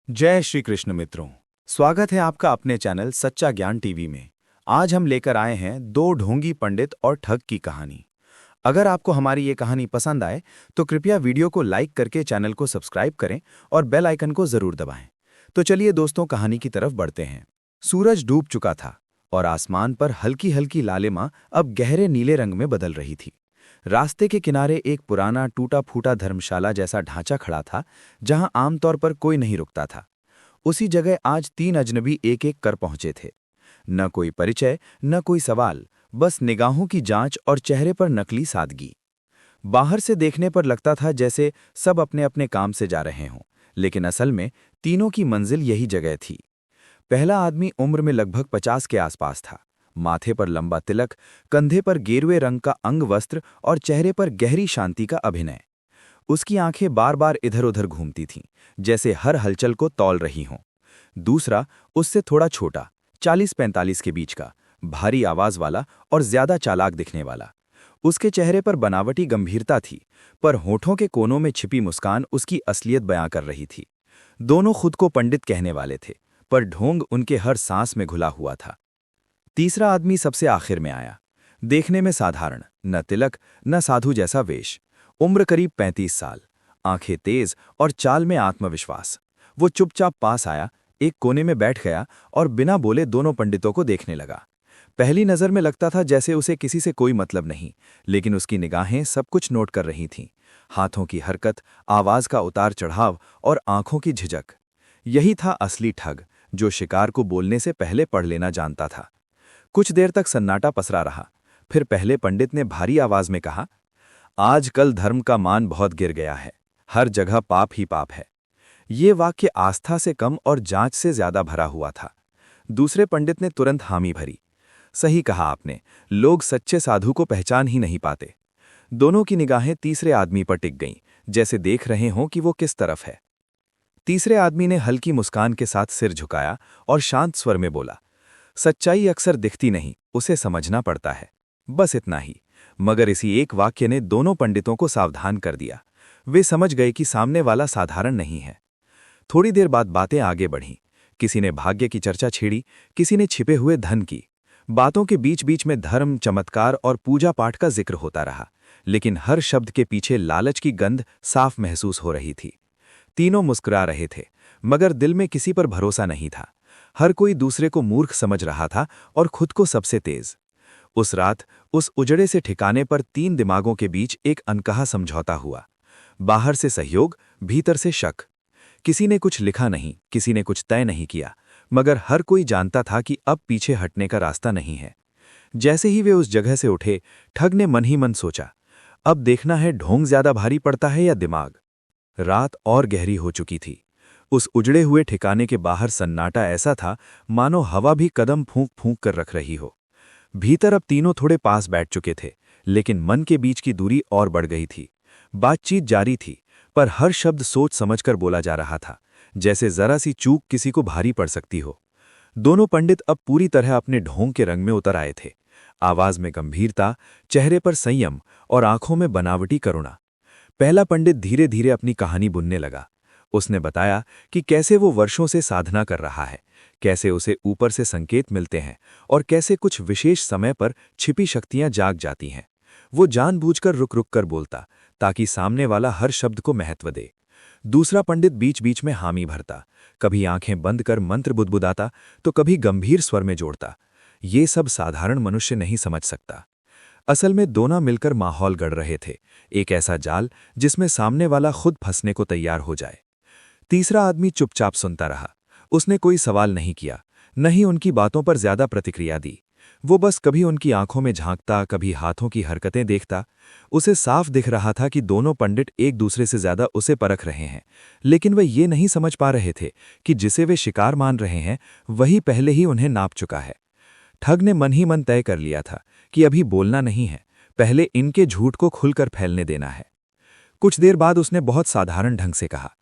जय श्री कृष्ण मित्रों। स्वागत है आपका अपने चैनल सच्चा ज्ञान टीवी में। आज हम लेकर आए हैं दो ढोंगी पंडित और ठग की कहानी। अगर आपको हमारी ये कहानी पसंद आए तो कृपया वीडियो को लाइक करके चैनल को सब्सक्राइब करें और बेल आइकन को जरूर दबाएं। तो चलिए दोस्तों, कहानी की तरफ बढ़ते हैं। सूरज डूब चुका था और आसमान पर हल्की हल्की लालिमा अब गहरे नीले रंग में बदल रही थी। रास्ते के किनारे एक पुराना टूटा फूटा धर्मशाला जैसा ढांचा खड़ा था, जहां आमतौर पर कोई नहीं रुकता था। उसी जगह आज तीन अजनबी एक एक कर पहुंचे थे। न कोई परिचय, न कोई सवाल, बस निगाहों की जांच और चेहरे पर नकली सादगी। बाहर से देखने पर लगता था जैसे सब अपने अपने काम से जा रहे हों, लेकिन असल में तीनों की मंजिल यही जगह थी। पहला आदमी उम्र में लगभग 50 के आसपास था। माथे पर लंबा तिलक, कंधे पर गेरुए रंग का अंग वस्त्र और चेहरे पर गहरी शांति का अभिनय। उसकी आंखें बार बार इधर उधर घूमती थीं, जैसे हर हलचल को तौल रही हों। दूसरा उससे थोड़ा छोटा, 40-45 के बीच का, भारी आवाज वाला और ज्यादा चालाक दिखने वाला। उसके चेहरे पर बनावटी गंभीरता थी, पर होठों के कोनों में छिपी मुस्कान उसकी असलियत बयां कर रही थी। दोनों खुद को पंडित कहने वाले थे, पर ढोंग उनके हर सांस में घुला हुआ था। तीसरा आदमी सबसे आखिर में आया। देखने में साधारण, न तिलक न साधु जैसा वेश। उम्र करीब 35 साल, आंखें तेज और चाल में आत्मविश्वास। वो चुपचाप पास आया, एक कोने में बैठ गया और बिना बोले दोनों पंडितों को देखने लगा। पहली नजर में लगता था जैसे उसे किसी से कोई मतलब नहीं, लेकिन उसकी निगाहें सब कुछ नोट कर रही थीं। हाथों की हरकत, आवाज का उतार चढ़ाव और आंखों की झिझक। यही था असली ठग, जो शिकार को बोलने से पहले पढ़ लेना जानता था। कुछ देर तक सन्नाटा पसरा रहा। फिर पहले पंडित ने भारी आवाज में कहा, आजकल धर्म का मान बहुत गिर गया है, हर जगह पाप ही पाप है। ये वाक्य आस्था से कम और जांच से ज्यादा भरा हुआ था। दूसरे पंडित ने तुरंत हामी भरी। सही कहा आपने, लोग सच्चे साधु को पहचान ही नहीं पाते। दोनों की निगाहें तीसरे आदमी पर टिक गईं, जैसे देख रहे हों कि वो किस तरफ है। तीसरे आदमी ने हल्की मुस्कान के साथ सिर झुकाया और शांत स्वर में बोला, सच्चाई अक्सर दिखती नहीं, उसे समझना पड़ता है। बस इतना ही। मगर इसी एक वाक्य ने दोनों पंडितों को सावधान कर दिया। वे समझ गए कि सामने वाला साधारण नहीं है। थोड़ी देर बाद बातें आगे बढ़ीं। किसी ने भाग्य की चर्चा छेड़ी, किसी ने छिपे हुए धन की। बातों के बीच बीच में धर्म, चमत्कार और पूजा पाठ का जिक्र होता रहा, लेकिन हर शब्द के पीछे लालच की गंध साफ महसूस हो रही थी। तीनों मुस्कुरा रहे थे, मगर दिल में किसी पर भरोसा नहीं था। हर कोई दूसरे को मूर्ख समझ रहा था और खुद को सबसे तेज। उस रात उस उजड़े से ठिकाने पर तीन दिमागों के बीच एक अनकहा समझौता हुआ। बाहर से सहयोग, भीतर से शक। किसी ने कुछ लिखा नहीं, किसी ने कुछ तय नहीं किया, मगर हर कोई जानता था कि अब पीछे हटने का रास्ता नहीं है। जैसे ही वे उस जगह से उठे, ठग ने मन ही मन सोचा, अब देखना है ढोंग ज्यादा भारी पड़ता है या दिमाग। रात और गहरी हो चुकी थी। उस उजड़े हुए ठिकाने के बाहर सन्नाटा ऐसा था मानो हवा भी कदम फूंक फूंक कर रख रही हो। भीतर अब तीनों थोड़े पास बैठ चुके थे, लेकिन मन के बीच की दूरी और बढ़ गई थी। बातचीत जारी थी, पर हर शब्द सोच समझकर बोला जा रहा था, जैसे जरा सी चूक किसी को भारी पड़ सकती हो। दोनों पंडित अब पूरी तरह अपने ढोंग के रंग में उतर आए थे। आवाज में गंभीरता, चेहरे पर संयम और आंखों में बनावटी करुणा। पहला पंडित धीरे धीरे अपनी कहानी बुनने लगा। उसने बताया कि कैसे वो वर्षों से साधना कर रहा है, कैसे उसे ऊपर से संकेत मिलते हैं और कैसे कुछ विशेष समय पर छिपी शक्तियां जाग जाती हैं। वो जानबूझकर रुक रुक कर बोलता, ताकि सामने वाला हर शब्द को महत्व दे। दूसरा पंडित बीच बीच में हामी भरता, कभी आंखें बंद कर मंत्र बुदबुदाता तो कभी गंभीर स्वर में जोड़ता। ये सब साधारण मनुष्य नहीं समझ सकता। असल में दोनों मिलकर माहौल गढ़ रहे थे, एक ऐसा जाल जिसमें सामने वाला खुद फंसने को तैयार हो जाए। तीसरा आदमी चुपचाप सुनता रहा। उसने कोई सवाल नहीं किया, न ही उनकी बातों पर ज्यादा प्रतिक्रिया दी। वो बस कभी उनकी आंखों में झांकता, कभी हाथों की हरकतें देखता। उसे साफ दिख रहा था कि दोनों पंडित एक दूसरे से ज्यादा उसे परख रहे हैं, लेकिन वे ये नहीं समझ पा रहे थे कि जिसे वे शिकार मान रहे हैं वही पहले ही उन्हें नाप चुका है। ठग ने मन ही मन तय कर लिया था कि अभी बोलना नहीं है, पहले इनके झूठ को खुलकर फैलने देना है। कुछ देर बाद उसने बहुत साधारण ढंग से कहा,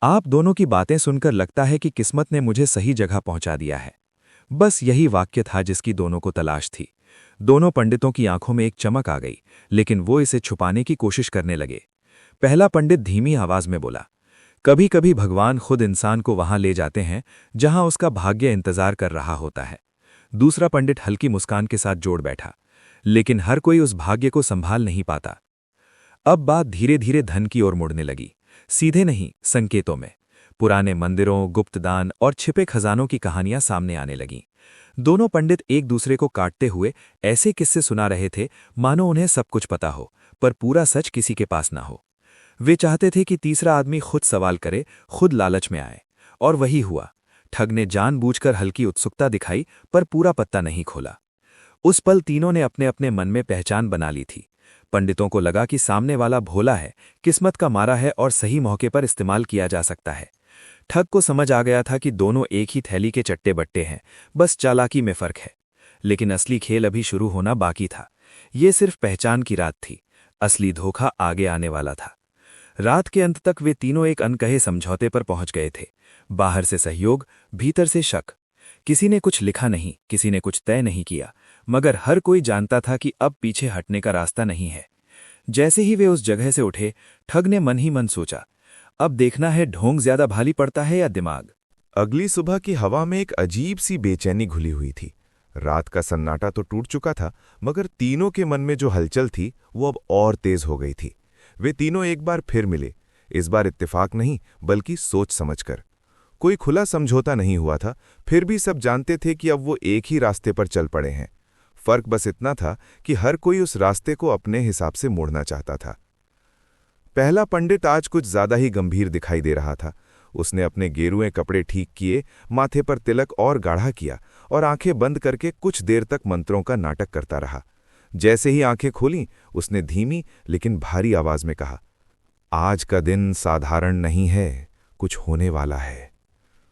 आप दोनों की बातें सुनकर लगता है कि किस्मत ने मुझे सही जगह पहुंचा दिया है। बस यही वाक्य था जिसकी दोनों को तलाश थी। दोनों पंडितों की आंखों में एक चमक आ गई, लेकिन वो इसे छुपाने की कोशिश करने लगे। पहला पंडित धीमी आवाज में बोला, कभी कभी भगवान खुद इंसान को वहां ले जाते हैं जहां उसका भाग्य इंतजार कर रहा होता है। दूसरा पंडित हल्की मुस्कान के साथ जोड़ बैठा, लेकिन हर कोई उस भाग्य को संभाल नहीं पाता। अब बात धीरे धीरे धन की ओर मुड़ने लगी, सीधे नहीं, संकेतों में। पुराने मंदिरों, गुप्तदान और छिपे खजानों की कहानियां सामने आने लगीं। दोनों पंडित एक दूसरे को काटते हुए ऐसे किस्से सुना रहे थे मानो उन्हें सब कुछ पता हो, पर पूरा सच किसी के पास ना हो। वे चाहते थे कि तीसरा आदमी खुद सवाल करे, खुद लालच में आए, और वही हुआ। ठग ने जानबूझकर हल्की उत्सुकता दिखाई, पर पूरा पत्ता नहीं खोला। उस पल तीनों ने अपने अपने मन में पहचान बना ली थी। पंडितों को लगा कि सामने वाला भोला है, किस्मत का मारा है और सही मौके पर इस्तेमाल किया जा सकता है। ठग को समझ आ गया था कि दोनों एक ही थैली के चट्टे बट्टे हैं, बस चालाकी में फर्क है। लेकिन असली खेल अभी शुरू होना बाकी था। ये सिर्फ पहचान की रात थी, असली धोखा आगे आने वाला था। रात के अंत तक वे तीनों एक अनकहे समझौते पर पहुंच गए थे। बाहर से सहयोग, भीतर से शक। किसी ने कुछ लिखा नहीं, किसी ने कुछ तय नहीं किया, मगर हर कोई जानता था कि अब पीछे हटने का रास्ता नहीं है। जैसे ही वे उस जगह से उठे, ठग ने मन ही मन सोचा, अब देखना है ढोंग ज्यादा भारी पड़ता है या दिमाग। अगली सुबह की हवा में एक अजीब सी बेचैनी घुली हुई थी। रात का सन्नाटा तो टूट चुका था, मगर तीनों के मन में जो हलचल थी वो अब और तेज हो गई थी। वे तीनों एक बार फिर मिले, इस बार इत्तेफाक नहीं बल्कि सोच समझकर। कोई खुला समझौता नहीं हुआ था, फिर भी सब जानते थे कि अब वो एक ही रास्ते पर चल पड़े हैं। फर्क बस इतना था कि हर कोई उस रास्ते को अपने हिसाब से मोड़ना चाहता था। पहला पंडित आज कुछ ज्यादा ही गंभीर दिखाई दे रहा था। उसने अपने गेरुए कपड़े ठीक किए, माथे पर तिलक और गाढ़ा किया और आंखें बंद करके कुछ देर तक मंत्रों का नाटक करता रहा। जैसे ही आंखें खोलीं, उसने धीमी लेकिन भारी आवाज में कहा, आज का दिन साधारण नहीं है, कुछ होने वाला है।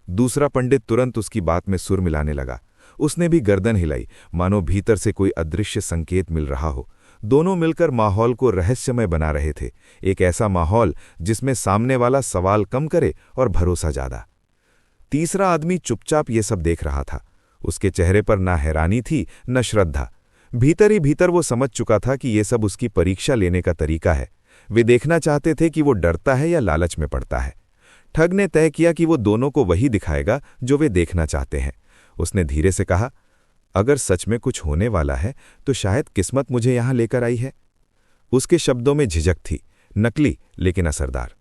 दूसरा पंडित तुरंत उसकी बात में सुर मिलाने लगा। उसने भी गर्दन हिलाई, मानो भीतर से कोई अदृश्य संकेत मिल रहा हो। दोनों मिलकर माहौल को रहस्यमय बना रहे थे, एक ऐसा माहौल जिसमें सामने वाला सवाल कम करे और भरोसा ज्यादा। तीसरा आदमी चुपचाप ये सब देख रहा था। उसके चेहरे पर ना हैरानी थी न श्रद्धा। भीतर ही भीतर वो समझ चुका था कि ये सब उसकी परीक्षा लेने का तरीका है। वे देखना चाहते थे कि वो डरता है या लालच में पड़ता है। ठग ने तय किया कि वो दोनों को वही दिखाएगा जो वे देखना चाहते हैं। उसने धीरे से कहा, अगर सच में कुछ होने वाला है तो शायद किस्मत मुझे यहां लेकर आई है। उसके शब्दों में झिझक थी, नकली लेकिन असरदार।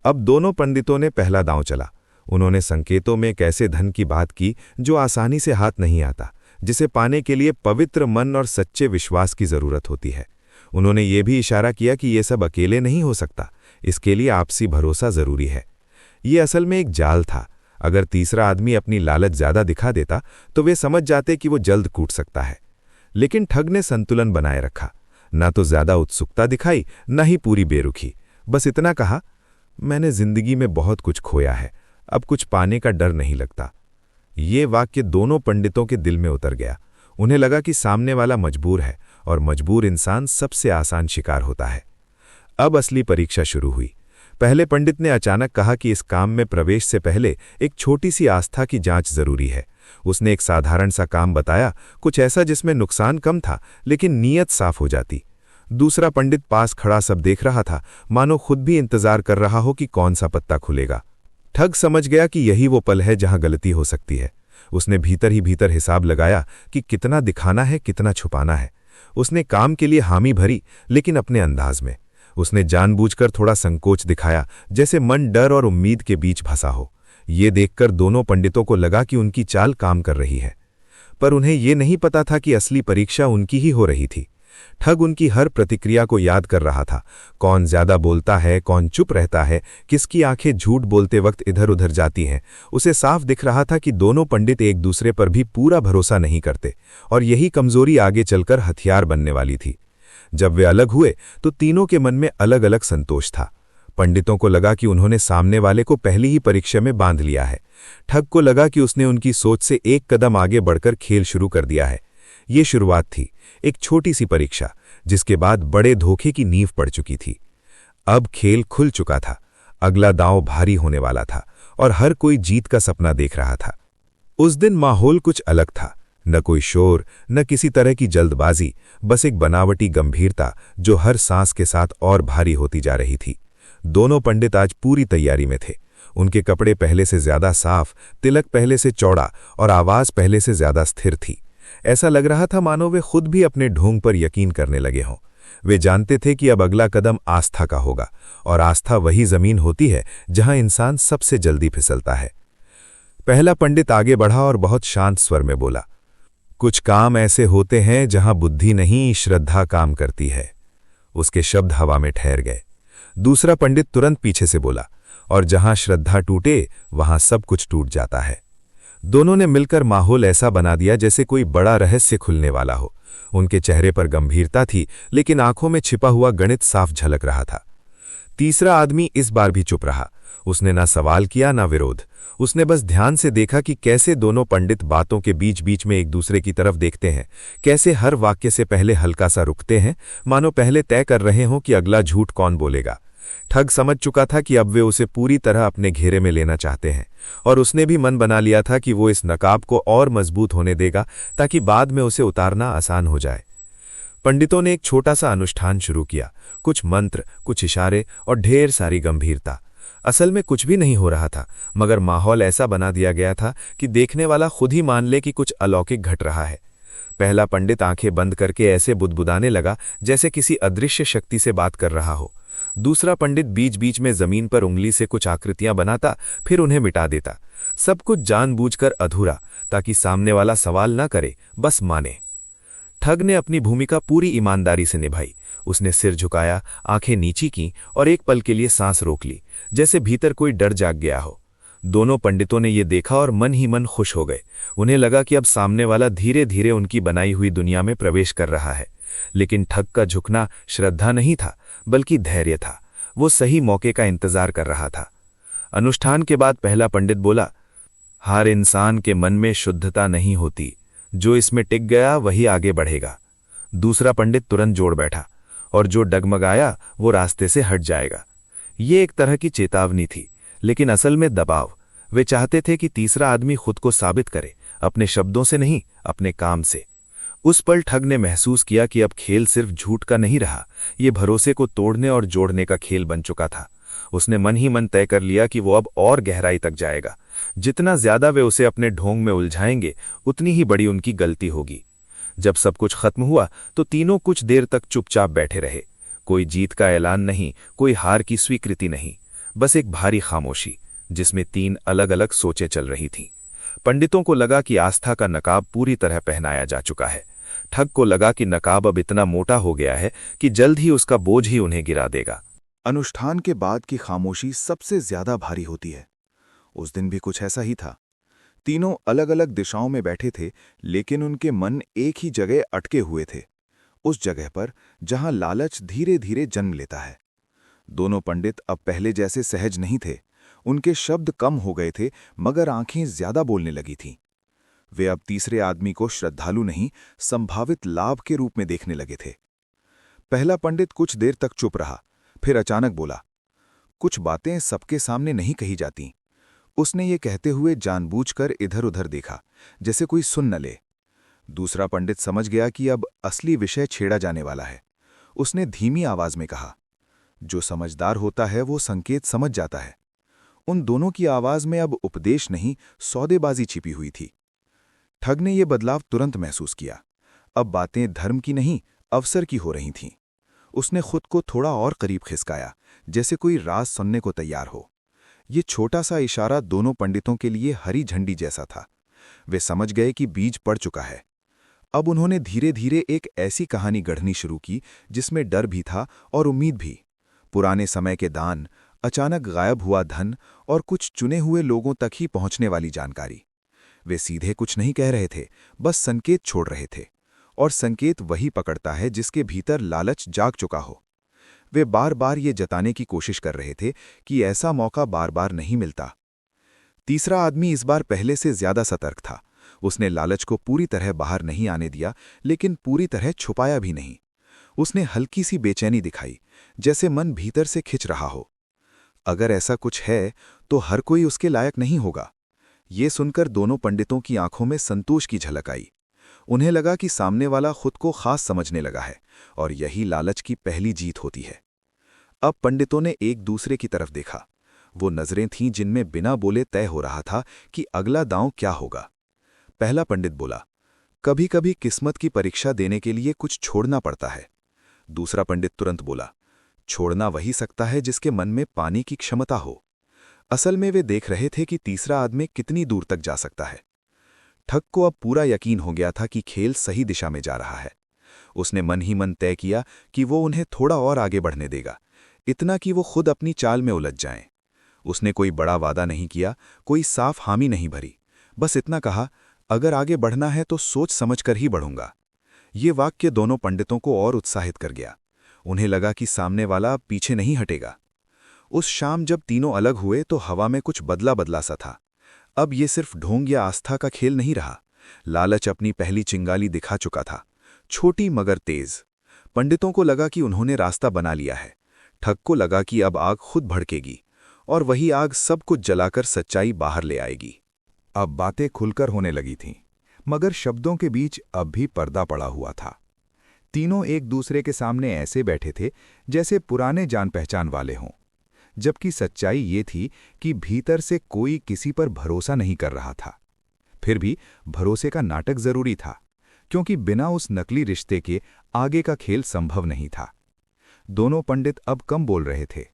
अब दोनों पंडितों ने पहला दांव चला। उन्होंने संकेतों में कैसे धन की बात की जो आसानी से हाथ नहीं आता, जिसे पाने के लिए पवित्र मन और सच्चे विश्वास की जरूरत होती है। उन्होंने ये भी इशारा किया कि ये सब अकेले नहीं हो सकता, इसके लिए आपसी भरोसा जरूरी है। ये असल में एक जाल था। अगर तीसरा आदमी अपनी लालच ज्यादा दिखा देता तो वे समझ जाते कि वो जल्द कूट सकता है। लेकिन ठग ने संतुलन बनाए रखा, न तो ज्यादा उत्सुकता दिखाई न ही पूरी बेरुखी। बस इतना कहा, मैंने जिंदगी में बहुत कुछ खोया है, अब कुछ पाने का डर नहीं लगता। ये वाक्य दोनों पंडितों के दिल में उतर गया। उन्हें लगा कि सामने वाला मजबूर है और मजबूर इंसान सबसे आसान शिकार होता है। अब असली परीक्षा शुरू हुई। पहले पंडित ने अचानक कहा कि इस काम में प्रवेश से पहले एक छोटी सी आस्था की जांच जरूरी है। उसने एक साधारण सा काम बताया, कुछ ऐसा जिसमें नुकसान कम था लेकिन नीयत साफ हो जाती। दूसरा पंडित पास खड़ा सब देख रहा था, मानो खुद भी इंतजार कर रहा हो कि कौन सा पत्ता खुलेगा। ठग समझ गया कि यही वो पल है जहां गलती हो सकती है। उसने भीतर ही भीतर हिसाब लगाया कि कितना दिखाना है, कितना छुपाना है। उसने काम के लिए हामी भरी, लेकिन अपने अंदाज में। उसने जानबूझकर थोड़ा संकोच दिखाया, जैसे मन डर और उम्मीद के बीच फंसा हो। ये देखकर दोनों पंडितों को लगा कि उनकी चाल काम कर रही है, पर उन्हें ये नहीं पता था कि असली परीक्षा उनकी ही हो रही थी। ठग उनकी हर प्रतिक्रिया को याद कर रहा था, कौन ज्यादा बोलता है, कौन चुप रहता है, किसकी आंखें झूठ बोलते वक्त इधर उधर जाती हैं। उसे साफ दिख रहा था कि दोनों पंडित एक दूसरे पर भी पूरा भरोसा नहीं करते, और यही कमजोरी आगे चलकर हथियार बनने वाली थी। जब वे अलग हुए तो तीनों के मन में अलग अलग संतोष था। पंडितों को लगा कि उन्होंने सामने वाले को पहली ही परीक्षा में बांध लिया है। ठग को लगा कि उसने उनकी सोच से एक कदम आगे बढ़कर खेल शुरू कर दिया है। ये शुरुआत थी, एक छोटी सी परीक्षा, जिसके बाद बड़े धोखे की नींव पड़ चुकी थी। अब खेल खुल चुका था। अगला दांव भारी होने वाला था और हर कोई जीत का सपना देख रहा था। उस दिन माहौल कुछ अलग था, न कोई शोर, न किसी तरह की जल्दबाजी, बस एक बनावटी गंभीरता जो हर सांस के साथ और भारी होती जा रही थी। दोनों पंडित आज पूरी तैयारी में थे। उनके कपड़े पहले से ज्यादा साफ, तिलक पहले से चौड़ा और आवाज पहले से ज्यादा स्थिर थी। ऐसा लग रहा था मानो वे खुद भी अपने ढोंग पर यकीन करने लगे हों। वे जानते थे कि अब अगला कदम आस्था का होगा, और आस्था वही जमीन होती है जहां इंसान सबसे जल्दी फिसलता है। पहला पंडित आगे बढ़ा और बहुत शांत स्वर में बोला, कुछ काम ऐसे होते हैं जहां बुद्धि नहीं, श्रद्धा काम करती है। उसके शब्द हवा में ठहर गए। दूसरा पंडित तुरंत पीछे से बोला, और जहां श्रद्धा टूटे वहां सब कुछ टूट जाता है। दोनों ने मिलकर माहौल ऐसा बना दिया जैसे कोई बड़ा रहस्य खुलने वाला हो। उनके चेहरे पर गंभीरता थी, लेकिन आंखों में छिपा हुआ गणित साफ झलक रहा था। तीसरा आदमी इस बार भी चुप रहा। उसने ना सवाल किया ना विरोध। उसने बस ध्यान से देखा कि कैसे दोनों पंडित बातों के बीच बीच में एक दूसरे की तरफ देखते हैं, कैसे हर वाक्य से पहले हल्का सा रुकते हैं, मानो पहले तय कर रहे हों कि अगला झूठ कौन बोलेगा। ठग समझ चुका था कि अब वे उसे पूरी तरह अपने घेरे में लेना चाहते हैं, और उसने भी मन बना लिया था कि वो इस नकाब को और मजबूत होने देगा ताकि बाद में उसे उतारना आसान हो जाए। पंडितों ने एक छोटा सा अनुष्ठान शुरू किया, कुछ मंत्र, कुछ इशारे और ढेर सारी गंभीरता। असल में कुछ भी नहीं हो रहा था, मगर माहौल ऐसा बना दिया गया था कि देखने वाला खुद ही मान ले कि कुछ अलौकिक घट रहा है। पहला पंडित आंखें बंद करके ऐसे बुदबुदाने लगा जैसे किसी अदृश्य शक्ति से बात कर रहा हो। दूसरा पंडित बीच बीच में जमीन पर उंगली से कुछ आकृतियां बनाता, फिर उन्हें मिटा देता। सब कुछ जानबूझकर अधूरा, ताकि सामने वाला सवाल न करे, बस माने। ठग ने अपनी भूमिका पूरी ईमानदारी से निभाई। उसने सिर झुकाया, आंखें नीची की और एक पल के लिए सांस रोक ली, जैसे भीतर कोई डर जाग गया हो। दोनों पंडितों ने ये देखा और मन ही मन खुश हो गए। उन्हें लगा कि अब सामने वाला धीरे धीरे उनकी बनाई हुई दुनिया में प्रवेश कर रहा है। लेकिन ठग का झुकना श्रद्धा नहीं था, बल्कि धैर्य था। वो सही मौके का इंतजार कर रहा था। अनुष्ठान के बाद पहला पंडित बोला, हर इंसान के मन में शुद्धता नहीं होती, जो इसमें टिक गया वही आगे बढ़ेगा। दूसरा पंडित तुरंत जोड़ बैठा, और जो डगमगाया वो रास्ते से हट जाएगा। ये एक तरह की चेतावनी थी, लेकिन असल में दबाव। वे चाहते थे कि तीसरा आदमी खुद को साबित करे, अपने शब्दों से नहीं, अपने काम से। उस पल ठग ने महसूस किया कि अब खेल सिर्फ झूठ का नहीं रहा, ये भरोसे को तोड़ने और जोड़ने का खेल बन चुका था। उसने मन ही मन तय कर लिया कि वो अब और गहराई तक जाएगा। जितना ज्यादा वे उसे अपने ढोंग में उलझाएंगे, उतनी ही बड़ी उनकी गलती होगी। जब सब कुछ खत्म हुआ तो तीनों कुछ देर तक चुपचाप बैठे रहे। कोई जीत का ऐलान नहीं, कोई हार की स्वीकृति नहीं, बस एक भारी खामोशी जिसमें तीन अलग अलग सोचें चल रही थीं। पंडितों को लगा कि आस्था का नकाब पूरी तरह पहनाया जा चुका है। ठग को लगा कि नकाब अब इतना मोटा हो गया है कि जल्द ही उसका बोझ ही उन्हें गिरा देगा। अनुष्ठान के बाद की खामोशी सबसे ज्यादा भारी होती है। उस दिन भी कुछ ऐसा ही था। तीनों अलग अलग दिशाओं में बैठे थे, लेकिन उनके मन एक ही जगह अटके हुए थे, उस जगह पर जहां लालच धीरे धीरे जन्म लेता है। दोनों पंडित अब पहले जैसे सहज नहीं थे। उनके शब्द कम हो गए थे, मगर आंखें ज्यादा बोलने लगी थीं। वे अब तीसरे आदमी को श्रद्धालु नहीं, संभावित लाभ के रूप में देखने लगे थे। पहला पंडित कुछ देर तक चुप रहा, फिर अचानक बोला, कुछ बातें सबके सामने नहीं कही जाती। उसने ये कहते हुए जानबूझकर इधर उधर देखा, जैसे कोई सुन न ले। दूसरा पंडित समझ गया कि अब असली विषय छेड़ा जाने वाला है। उसने धीमी आवाज में कहा, जो समझदार होता है वो संकेत समझ जाता है। उन दोनों की आवाज में अब उपदेश नहीं, सौदेबाजी छिपी हुई थी। ठग ने यह बदलाव तुरंत महसूस किया। अब बातें धर्म की नहीं, अवसर की हो रही थीं। उसने खुद को थोड़ा और करीब खिसकाया, जैसे कोई राज सुनने को तैयार हो। ये छोटा सा इशारा दोनों पंडितों के लिए हरी झंडी जैसा था। वे समझ गए कि बीज पड़ चुका है। अब उन्होंने धीरे धीरे एक ऐसी कहानी गढ़नी शुरू की जिसमें डर भी था और उम्मीद भी। पुराने समय के दान, अचानक गायब हुआ धन और कुछ चुने हुए लोगों तक ही पहुंचने वाली जानकारी। वे सीधे कुछ नहीं कह रहे थे, बस संकेत छोड़ रहे थे, और संकेत वही पकड़ता है जिसके भीतर लालच जाग चुका हो। वे बार बार ये जताने की कोशिश कर रहे थे कि ऐसा मौका बार बार नहीं मिलता। तीसरा आदमी इस बार पहले से ज्यादा सतर्क था। उसने लालच को पूरी तरह बाहर नहीं आने दिया, लेकिन पूरी तरह छुपाया भी नहीं। उसने हल्की सी बेचैनी दिखाई, जैसे मन भीतर से खिंच रहा हो। अगर ऐसा कुछ है तो हर कोई उसके लायक नहीं होगा। ये सुनकर दोनों पंडितों की आंखों में संतोष की झलक आई। उन्हें लगा कि सामने वाला खुद को खास समझने लगा है, और यही लालच की पहली जीत होती है। अब पंडितों ने एक दूसरे की तरफ देखा। वो नजरें थीं जिनमें बिना बोले तय हो रहा था कि अगला दांव क्या होगा। पहला पंडित बोला, कभी कभी किस्मत की परीक्षा देने के लिए कुछ छोड़ना पड़ता है। दूसरा पंडित तुरंत बोला, छोड़ना वही सकता है जिसके मन में पानी की क्षमता हो। असल में वे देख रहे थे कि तीसरा आदमी कितनी दूर तक जा सकता है। ठग को अब पूरा यकीन हो गया था कि खेल सही दिशा में जा रहा है। उसने मन ही मन तय किया कि वो उन्हें थोड़ा और आगे बढ़ने देगा, इतना कि वो खुद अपनी चाल में उलझ जाएं। उसने कोई बड़ा वादा नहीं किया, कोई साफ हामी नहीं भरी, बस इतना कहा, अगर आगे बढ़ना है तो सोच समझकर ही बढ़ूंगा। ये वाक्य दोनों पंडितों को और उत्साहित कर गया। उन्हें लगा कि सामने वाला पीछे नहीं हटेगा। उस शाम जब तीनों अलग हुए तो हवा में कुछ बदला बदला सा था। अब ये सिर्फ ढोंग या आस्था का खेल नहीं रहा। लालच अपनी पहली चिंगारी दिखा चुका था, छोटी मगर तेज। पंडितों को लगा कि उन्होंने रास्ता बना लिया है। ठग को लगा कि अब आग खुद भड़केगी और वही आग सब कुछ जलाकर सच्चाई बाहर ले आएगी। अब बातें खुलकर होने लगी थीं, मगर शब्दों के बीच अब भी पर्दा पड़ा हुआ था। तीनों एक दूसरे के सामने ऐसे बैठे थे जैसे पुराने जान पहचान वाले हों, जबकि सच्चाई ये थी कि भीतर से कोई किसी पर भरोसा नहीं कर रहा था। फिर भी भरोसे का नाटक जरूरी था, क्योंकि बिना उस नकली रिश्ते के आगे का खेल संभव नहीं था। दोनों पंडित अब कम बोल रहे थे,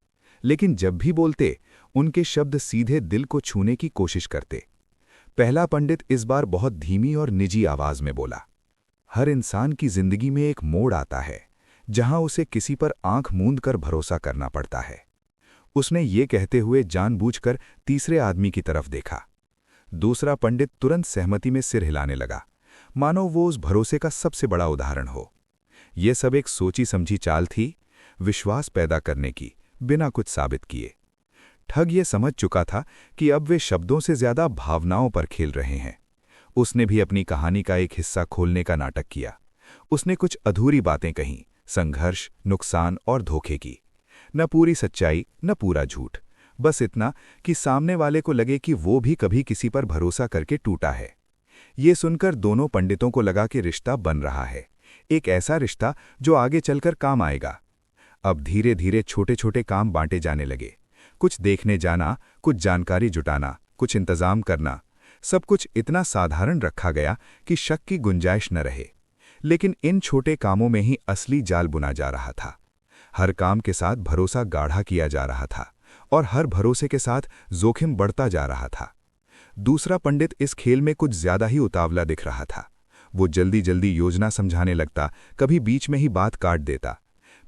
लेकिन जब भी बोलते उनके शब्द सीधे दिल को छूने की कोशिश करते। पहला पंडित इस बार बहुत धीमी और निजी आवाज में बोला, हर इंसान की जिंदगी में एक मोड़ आता है जहां उसे किसी पर आंख मूंद कर भरोसा करना पड़ता है। उसने ये कहते हुए जानबूझकर तीसरे आदमी की तरफ देखा। दूसरा पंडित तुरंत सहमति में सिर हिलाने लगा, मानो वो उस भरोसे का सबसे बड़ा उदाहरण हो। ये सब एक सोची समझी चाल थी, विश्वास पैदा करने की, बिना कुछ साबित किए। ठग ये समझ चुका था कि अब वे शब्दों से ज्यादा भावनाओं पर खेल रहे हैं। उसने भी अपनी कहानी का एक हिस्सा खोलने का नाटक किया। उसने कुछ अधूरी बातें कहीं, संघर्ष, नुकसान और धोखे की। न पूरी सच्चाई, न पूरा झूठ, बस इतना कि सामने वाले को लगे कि वो भी कभी किसी पर भरोसा करके टूटा है। ये सुनकर दोनों पंडितों को लगा कि रिश्ता बन रहा है, एक ऐसा रिश्ता जो आगे चलकर काम आएगा। अब धीरे धीरे छोटे छोटे काम बांटे जाने लगे। कुछ देखने जाना, कुछ जानकारी जुटाना, कुछ इंतजाम करना, सब कुछ इतना साधारण रखा गया कि शक की गुंजाइश न रहे। लेकिन इन छोटे कामों में ही असली जाल बुना जा रहा था। हर काम के साथ भरोसा गाढ़ा किया जा रहा था और हर भरोसे के साथ जोखिम बढ़ता जा रहा था। दूसरा पंडित इस खेल में कुछ ज्यादा ही उतावला दिख रहा था। वो जल्दी जल्दी योजना समझाने लगता, कभी बीच में ही बात काट देता।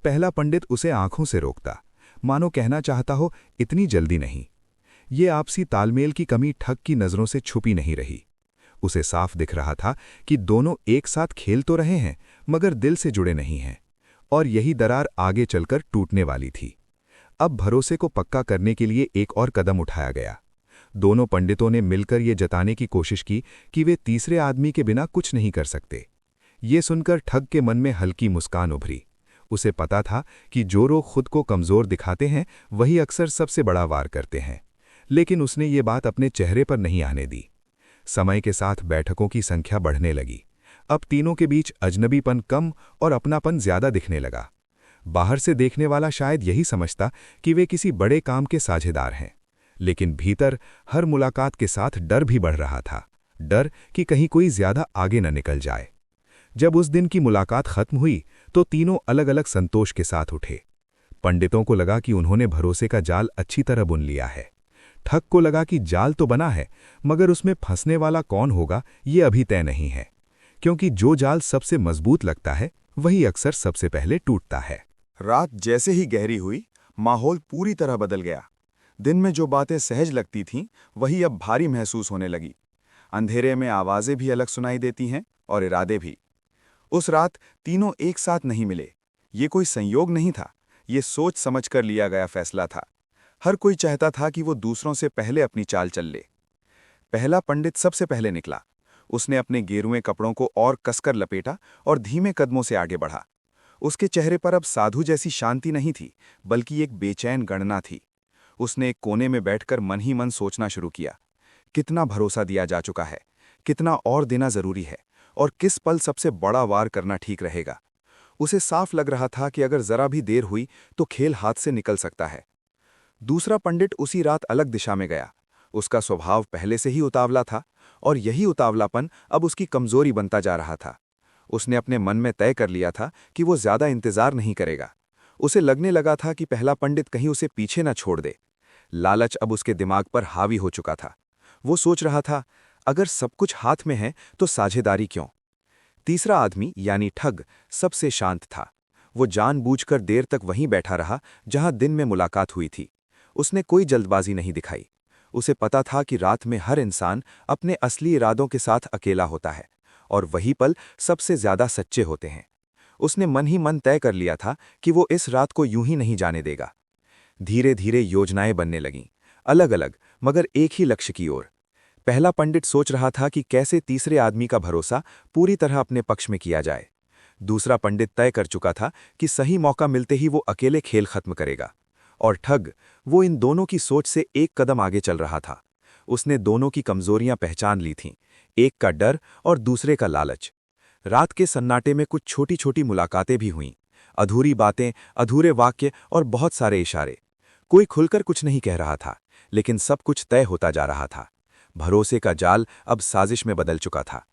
पहला पंडित उसे आंखों से रोकता, मानो कहना चाहता हो, इतनी जल्दी नहीं। ये आपसी तालमेल की कमी ठग की नजरों से छुपी नहीं रही। उसे साफ दिख रहा था कि दोनों एक साथ खेल तो रहे हैं, मगर दिल से जुड़े नहीं हैं, और यही दरार आगे चलकर टूटने वाली थी। अब भरोसे को पक्का करने के लिए एक और कदम उठाया गया। दोनों पंडितों ने मिलकर ये जताने की कोशिश की कि वे तीसरे आदमी के बिना कुछ नहीं कर सकते। ये सुनकर ठग के मन में हल्की मुस्कान उभरी। उसे पता था कि जो लोग खुद को कमजोर दिखाते हैं वही अक्सर सबसे बड़ा वार करते हैं, लेकिन उसने ये बात अपने चेहरे पर नहीं आने दी। समय के साथ बैठकों की संख्या बढ़ने लगी। अब तीनों के बीच अजनबीपन कम और अपनापन ज्यादा दिखने लगा। बाहर से देखने वाला शायद यही समझता कि वे किसी बड़े काम के साझेदार हैं, लेकिन भीतर हर मुलाकात के साथ डर भी बढ़ रहा था, डर कि कहीं कोई ज्यादा आगे न निकल जाए। जब उस दिन की मुलाकात खत्म हुई तो तीनों अलग अलग संतोष के साथ उठे। पंडितों को लगा कि उन्होंने भरोसे का जाल अच्छी तरह बुन लिया है। ठग को लगा कि जाल तो बना है, मगर उसमें फंसने वाला कौन होगा ये अभी तय नहीं है, क्योंकि जो जाल सबसे मजबूत लगता है वही अक्सर सबसे पहले टूटता है। रात जैसे ही गहरी हुई, माहौल पूरी तरह बदल गया। दिन में जो बातें सहज लगती थीं, वही अब भारी महसूस होने लगी। अंधेरे में आवाजें भी अलग सुनाई देती हैं और इरादे भी। उस रात तीनों एक साथ नहीं मिले। ये कोई संयोग नहीं था, ये सोच समझकर लिया गया फैसला था। हर कोई चाहता था कि वो दूसरों से पहले अपनी चाल चल ले। पहला पंडित सबसे पहले निकला। उसने अपने गेरुए कपड़ों को और कसकर लपेटा और धीमे कदमों से आगे बढ़ा। उसके चेहरे पर अब साधु जैसी शांति नहीं थी, बल्कि एक बेचैन गणना थी। उसने एक कोने में बैठकर मन ही मन सोचना शुरू किया। कितना भरोसा दिया जा चुका है, कितना और देना जरूरी है, और किस पल सबसे बड़ा वार करना ठीक रहेगा। उसे साफ लग रहा था कि अगर जरा भी देर हुई तो खेल हाथ से निकल सकता है। दूसरा पंडित उसी रात अलग दिशा में गया। उसका स्वभाव पहले से ही उतावला था और यही उतावलापन अब उसकी कमजोरी बनता जा रहा था। उसने अपने मन में तय कर लिया था कि वो ज्यादा इंतजार नहीं करेगा। उसे लगने लगा था कि पहला पंडित कहीं उसे पीछे न छोड़ दे। लालच अब उसके दिमाग पर हावी हो चुका था। वो सोच रहा था, अगर सब कुछ हाथ में है तो साझेदारी क्यों। तीसरा आदमी यानी ठग सबसे शांत था। वो जानबूझकर देर तक वहीं बैठा रहा जहां दिन में मुलाकात हुई थी। उसने कोई जल्दबाजी नहीं दिखाई। उसे पता था कि रात में हर इंसान अपने असली इरादों के साथ अकेला होता है और वही पल सबसे ज्यादा सच्चे होते हैं। उसने मन ही मन तय कर लिया था कि वो इस रात को यूं ही नहीं जाने देगा। धीरे धीरे योजनाएं बनने लगीं, अलग अलग मगर एक ही लक्ष्य की ओर। पहला पंडित सोच रहा था कि कैसे तीसरे आदमी का भरोसा पूरी तरह अपने पक्ष में किया जाए। दूसरा पंडित तय कर चुका था कि सही मौका मिलते ही वो अकेले खेल खत्म करेगा। और ठग, वो इन दोनों की सोच से एक कदम आगे चल रहा था। उसने दोनों की कमजोरियां पहचान ली थीं, एक का डर और दूसरे का लालच। रात के सन्नाटे में कुछ छोटी छोटी मुलाकातें भी हुईं, अधूरी बातें, अधूरे वाक्य और बहुत सारे इशारे। कोई खुलकर कुछ नहीं कह रहा था, लेकिन सब कुछ तय होता जा रहा था। भरोसे का जाल अब साजिश में बदल चुका था।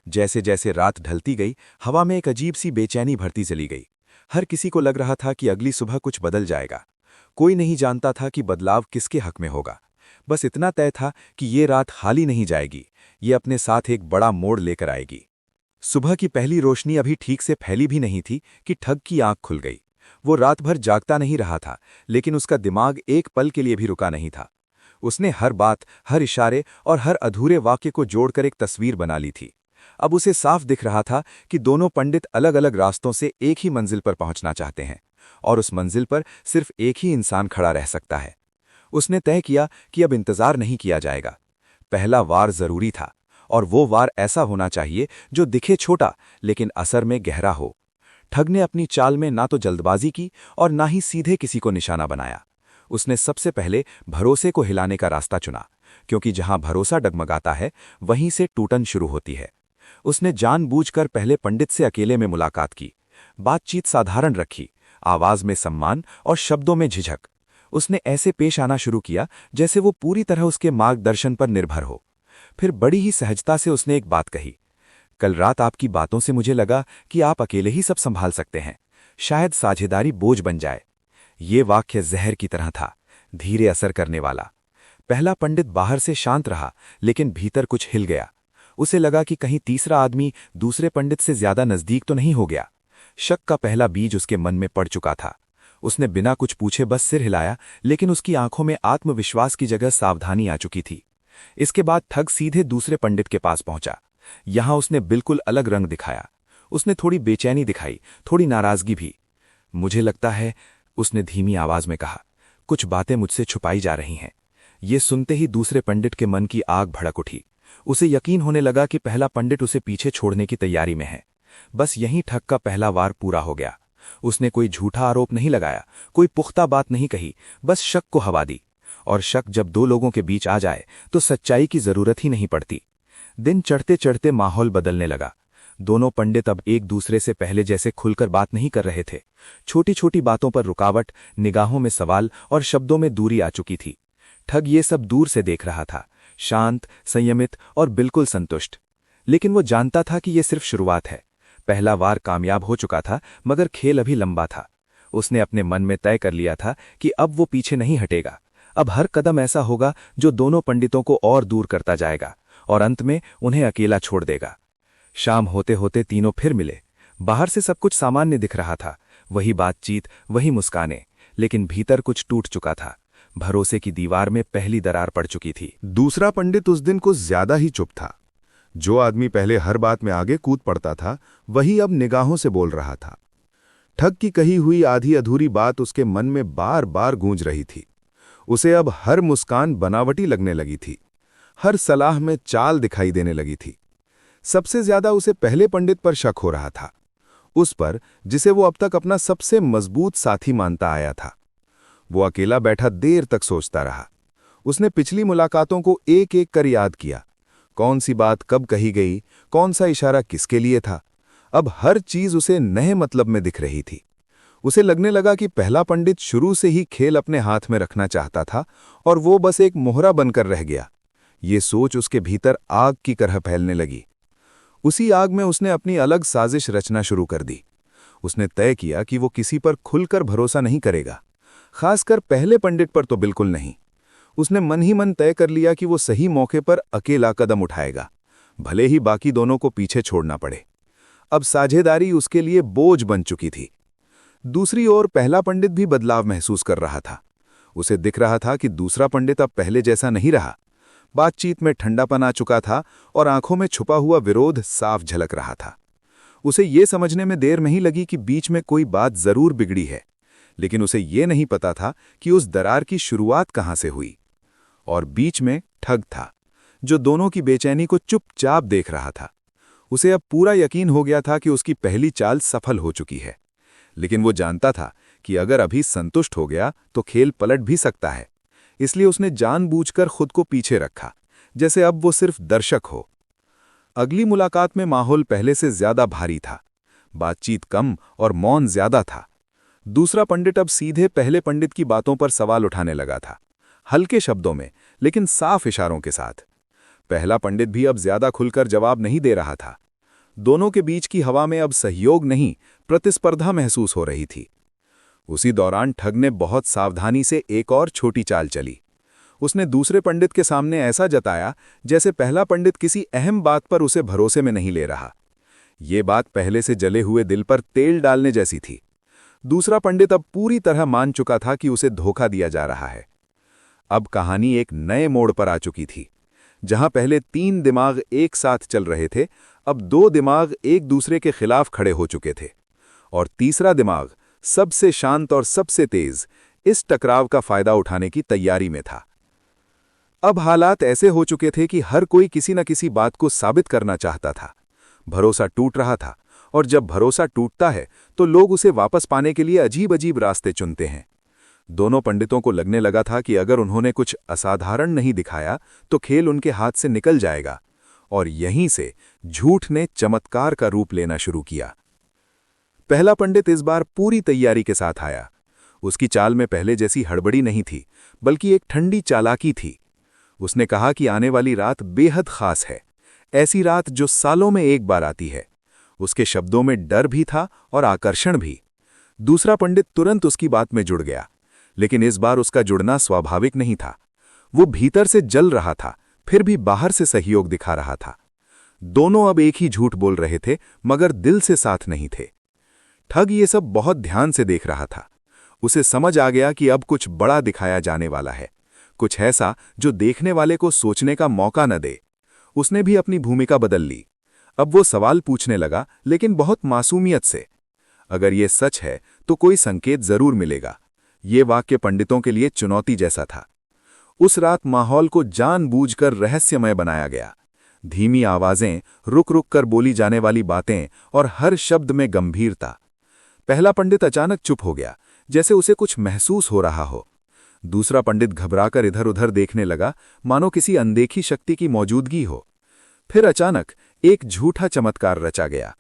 जैसे जैसे रात ढलती गई, हवा में एक अजीब सी बेचैनी भरती चली गई। हर किसी को लग रहा था कि अगली सुबह कुछ बदल जाएगा। कोई नहीं जानता था कि बदलाव किसके हक में होगा। बस इतना तय था कि ये रात खाली नहीं जाएगी, ये अपने साथ एक बड़ा मोड़ लेकर आएगी। सुबह की पहली रोशनी अभी ठीक से फैली भी नहीं थी कि ठग की आंख खुल गई। वो रात भर जागता नहीं रहा था, लेकिन उसका दिमाग एक पल के लिए भी रुका नहीं था। उसने हर बात, हर इशारे और हर अधूरे वाक्य को जोड़कर एक तस्वीर बना ली थी। अब उसे साफ दिख रहा था कि दोनों पंडित अलग अलग रास्तों से एक ही मंजिल पर पहुंचना चाहते हैं और उस मंजिल पर सिर्फ एक ही इंसान खड़ा रह सकता है। उसने तय किया कि अब इंतजार नहीं किया जाएगा। पहला वार जरूरी था और वो वार ऐसा होना चाहिए जो दिखे छोटा लेकिन असर में गहरा हो। ठग ने अपनी चाल में ना तो जल्दबाजी की और ना ही सीधे किसी को निशाना बनाया। उसने सबसे पहले भरोसे को हिलाने का रास्ता चुना, क्योंकि जहां भरोसा डगमगाता है वहीं से टूटन शुरू होती है। उसने जानबूझकर पहले पंडित से अकेले में मुलाकात की। बातचीत साधारण रखी, आवाज में सम्मान और शब्दों में झिझक। उसने ऐसे पेश आना शुरू किया जैसे वो पूरी तरह उसके मार्गदर्शन पर निर्भर हो। फिर बड़ी ही सहजता से उसने एक बात कही, कल रात आपकी बातों से मुझे लगा कि आप अकेले ही सब संभाल सकते हैं, शायद साझेदारी बोझ बन जाए। ये वाक्य जहर की तरह था, धीरे असर करने वाला। पहला पंडित बाहर से शांत रहा, लेकिन भीतर कुछ हिल गया। उसे लगा कि कहीं तीसरा आदमी दूसरे पंडित से ज्यादा नजदीक तो नहीं हो गया। शक का पहला बीज उसके मन में पड़ चुका था। उसने बिना कुछ पूछे बस सिर हिलाया, लेकिन उसकी आंखों में आत्मविश्वास की जगह सावधानी आ चुकी थी। इसके बाद ठग सीधे दूसरे पंडित के पास पहुंचा। यहां उसने बिल्कुल अलग रंग दिखाया। उसने थोड़ी बेचैनी दिखाई, थोड़ी नाराजगी भी। मुझे लगता है, उसने धीमी आवाज में कहा, कुछ बातें मुझसे छुपाई जा रही हैं। ये सुनते ही दूसरे पंडित के मन की आग भड़क उठी। उसे यकीन होने लगा कि पहला पंडित उसे पीछे छोड़ने की तैयारी में है। बस यहीं ठग का पहला वार पूरा हो गया। उसने कोई झूठा आरोप नहीं लगाया, कोई पुख्ता बात नहीं कही, बस शक को हवा दी। और शक जब दो लोगों के बीच आ जाए तो सच्चाई की जरूरत ही नहीं पड़ती। दिन चढ़ते चढ़ते माहौल बदलने लगा। दोनों पंडित अब एक दूसरे से पहले जैसे खुलकर बात नहीं कर रहे थे। छोटी छोटी बातों पर रुकावट, निगाहों में सवाल और शब्दों में दूरी आ चुकी थी। ठग ये सब दूर से देख रहा था, शांत, संयमित और बिल्कुल संतुष्ट। लेकिन वो जानता था कि ये सिर्फ शुरुआत है। पहला वार कामयाब हो चुका था, मगर खेल अभी लंबा था। उसने अपने मन में तय कर लिया था कि अब वो पीछे नहीं हटेगा। अब हर कदम ऐसा होगा जो दोनों पंडितों को और दूर करता जाएगा और अंत में उन्हें अकेला छोड़ देगा। शाम होते होते तीनों फिर मिले। बाहर से सब कुछ सामान्य दिख रहा था, वही बातचीत, वही मुस्कानें, लेकिन भीतर कुछ टूट चुका था। भरोसे की दीवार में पहली दरार पड़ चुकी थी। दूसरा पंडित उस दिन कुछ ज्यादा ही चुप था। जो आदमी पहले हर बात में आगे कूद पड़ता था, वही अब निगाहों से बोल रहा था। ठग की कही हुई आधी अधूरी बात उसके मन में बार बार गूंज रही थी। उसे अब हर मुस्कान बनावटी लगने लगी थी, हर सलाह में चाल दिखाई देने लगी थी। सबसे ज्यादा उसे पहले पंडित पर शक हो रहा था, उस पर जिसे वो अब तक अपना सबसे मजबूत साथी मानता आया था। वो अकेला बैठा देर तक सोचता रहा। उसने पिछली मुलाकातों को एक एक कर याद किया। कौन सी बात कब कही गई, कौन सा इशारा किसके लिए था। अब हर चीज उसे नए मतलब में दिख रही थी। उसे लगने लगा कि पहला पंडित शुरू से ही खेल अपने हाथ में रखना चाहता था और वो बस एक मोहरा बनकर रह गया। ये सोच उसके भीतर आग की तरह फैलने लगी। उसी आग में उसने अपनी अलग साजिश रचना शुरू कर दी। उसने तय किया कि वो किसी पर खुलकर भरोसा नहीं करेगा, खासकर पहले पंडित पर तो बिल्कुल नहीं। उसने मन ही मन तय कर लिया कि वो सही मौके पर अकेला कदम उठाएगा, भले ही बाकी दोनों को पीछे छोड़ना पड़े। अब साझेदारी उसके लिए बोझ बन चुकी थी। दूसरी ओर पहला पंडित भी बदलाव महसूस कर रहा था। उसे दिख रहा था कि दूसरा पंडित अब पहले जैसा नहीं रहा। बातचीत में ठंडापन आ चुका था और आंखों में छुपा हुआ विरोध साफ झलक रहा था। उसे ये समझने में देर नहीं लगी कि बीच में कोई बात जरूर बिगड़ी है, लेकिन उसे ये नहीं पता था कि उस दरार की शुरुआत कहाँ से हुई। और बीच में ठग था, जो दोनों की बेचैनी को चुपचाप देख रहा था। उसे अब पूरा यकीन हो गया था कि उसकी पहली चाल सफल हो चुकी है, लेकिन वो जानता था कि अगर अभी संतुष्ट हो गया तो खेल पलट भी सकता है। इसलिए उसने जानबूझकर खुद को पीछे रखा, जैसे अब वो सिर्फ दर्शक हो। अगली मुलाकात में माहौल पहले से ज्यादा भारी था। बातचीत कम और मौन ज्यादा था। दूसरा पंडित अब सीधे पहले पंडित की बातों पर सवाल उठाने लगा था, हल्के शब्दों में लेकिन साफ इशारों के साथ। पहला पंडित भी अब ज्यादा खुलकर जवाब नहीं दे रहा था। दोनों के बीच की हवा में अब सहयोग नहीं, प्रतिस्पर्धा महसूस हो रही थी। उसी दौरान ठग ने बहुत सावधानी से एक और छोटी चाल चली। उसने दूसरे पंडित के सामने ऐसा जताया जैसे पहला पंडित किसी अहम बात पर उसे भरोसे में नहीं ले रहा। ये बात पहले से जले हुए दिल पर तेल डालने जैसी थी। दूसरा पंडित अब पूरी तरह मान चुका था कि उसे धोखा दिया जा रहा है। अब कहानी एक नए मोड़ पर आ चुकी थी। जहां पहले 3 दिमाग एक साथ चल रहे थे, अब 2 दिमाग एक दूसरे के खिलाफ खड़े हो चुके थे। और तीसरा दिमाग, सबसे शांत और सबसे तेज, इस टकराव का फायदा उठाने की तैयारी में था। अब हालात ऐसे हो चुके थे कि हर कोई किसी न किसी बात को साबित करना चाहता था। भरोसा टूट रहा था, और जब भरोसा टूटता है तो लोग उसे वापस पाने के लिए अजीब अजीब रास्ते चुनते हैं। दोनों पंडितों को लगने लगा था कि अगर उन्होंने कुछ असाधारण नहीं दिखाया तो खेल उनके हाथ से निकल जाएगा, और यहीं से झूठ ने चमत्कार का रूप लेना शुरू किया। पहला पंडित इस बार पूरी तैयारी के साथ आया। उसकी चाल में पहले जैसी हड़बड़ी नहीं थी, बल्कि एक ठंडी चालाकी थी। उसने कहा कि आने वाली रात बेहद खास है, ऐसी रात जो सालों में एक बार आती है। उसके शब्दों में डर भी था और आकर्षण भी। दूसरा पंडित तुरंत उसकी बात में जुड़ गया, लेकिन इस बार उसका जुड़ना स्वाभाविक नहीं था। वो भीतर से जल रहा था, फिर भी बाहर से सहयोग दिखा रहा था। दोनों अब एक ही झूठ बोल रहे थे, मगर दिल से साथ नहीं थे। ठग ये सब बहुत ध्यान से देख रहा था। उसे समझ आ गया कि अब कुछ बड़ा दिखाया जाने वाला है, कुछ ऐसा जो देखने वाले को सोचने का मौका न दे। उसने भी अपनी भूमिका बदल ली। अब वो सवाल पूछने लगा, लेकिन बहुत मासूमियत से। अगर ये सच है तो कोई संकेत जरूर मिलेगा। ये वाक्य पंडितों के लिए चुनौती जैसा था। उस रात माहौल को जानबूझकर रहस्यमय बनाया गया। धीमी आवाजें, रुक रुक कर बोली जाने वाली बातें, और हर शब्द में गंभीरता। पहला पंडित अचानक चुप हो गया, जैसे उसे कुछ महसूस हो रहा हो। दूसरा पंडित घबराकर इधर उधर देखने लगा, मानो किसी अनदेखी शक्ति की मौजूदगी हो। फिर अचानक एक झूठा चमत्कार रचा गया,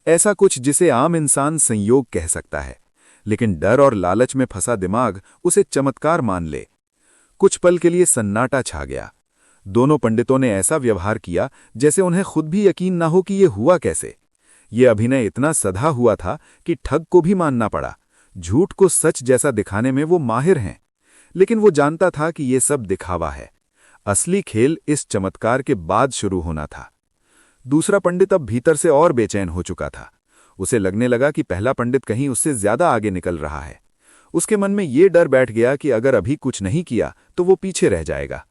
ऐसा कुछ जिसे आम इंसान संयोग कह सकता है, लेकिन डर और लालच में फंसा दिमाग उसे चमत्कार मान ले। कुछ पल के लिए सन्नाटा छा गया। दोनों पंडितों ने ऐसा व्यवहार किया जैसे उन्हें खुद भी यकीन ना हो कि ये हुआ कैसे। ये अभिनय इतना सधा हुआ था कि ठग को भी मानना पड़ा। झूठ को सच जैसा दिखाने में वो माहिर हैं, लेकिन वो जानता था कि ये सब दिखावा है। असली खेल इस चमत्कार के बाद शुरू होना था। दूसरा पंडित अब भीतर से और बेचैन हो चुका था। उसे लगने लगा कि पहला पंडित कहीं उससे ज्यादा आगे निकल रहा है। उसके मन में ये डर बैठ गया कि अगर अभी कुछ नहीं किया तो वो पीछे रह जाएगा।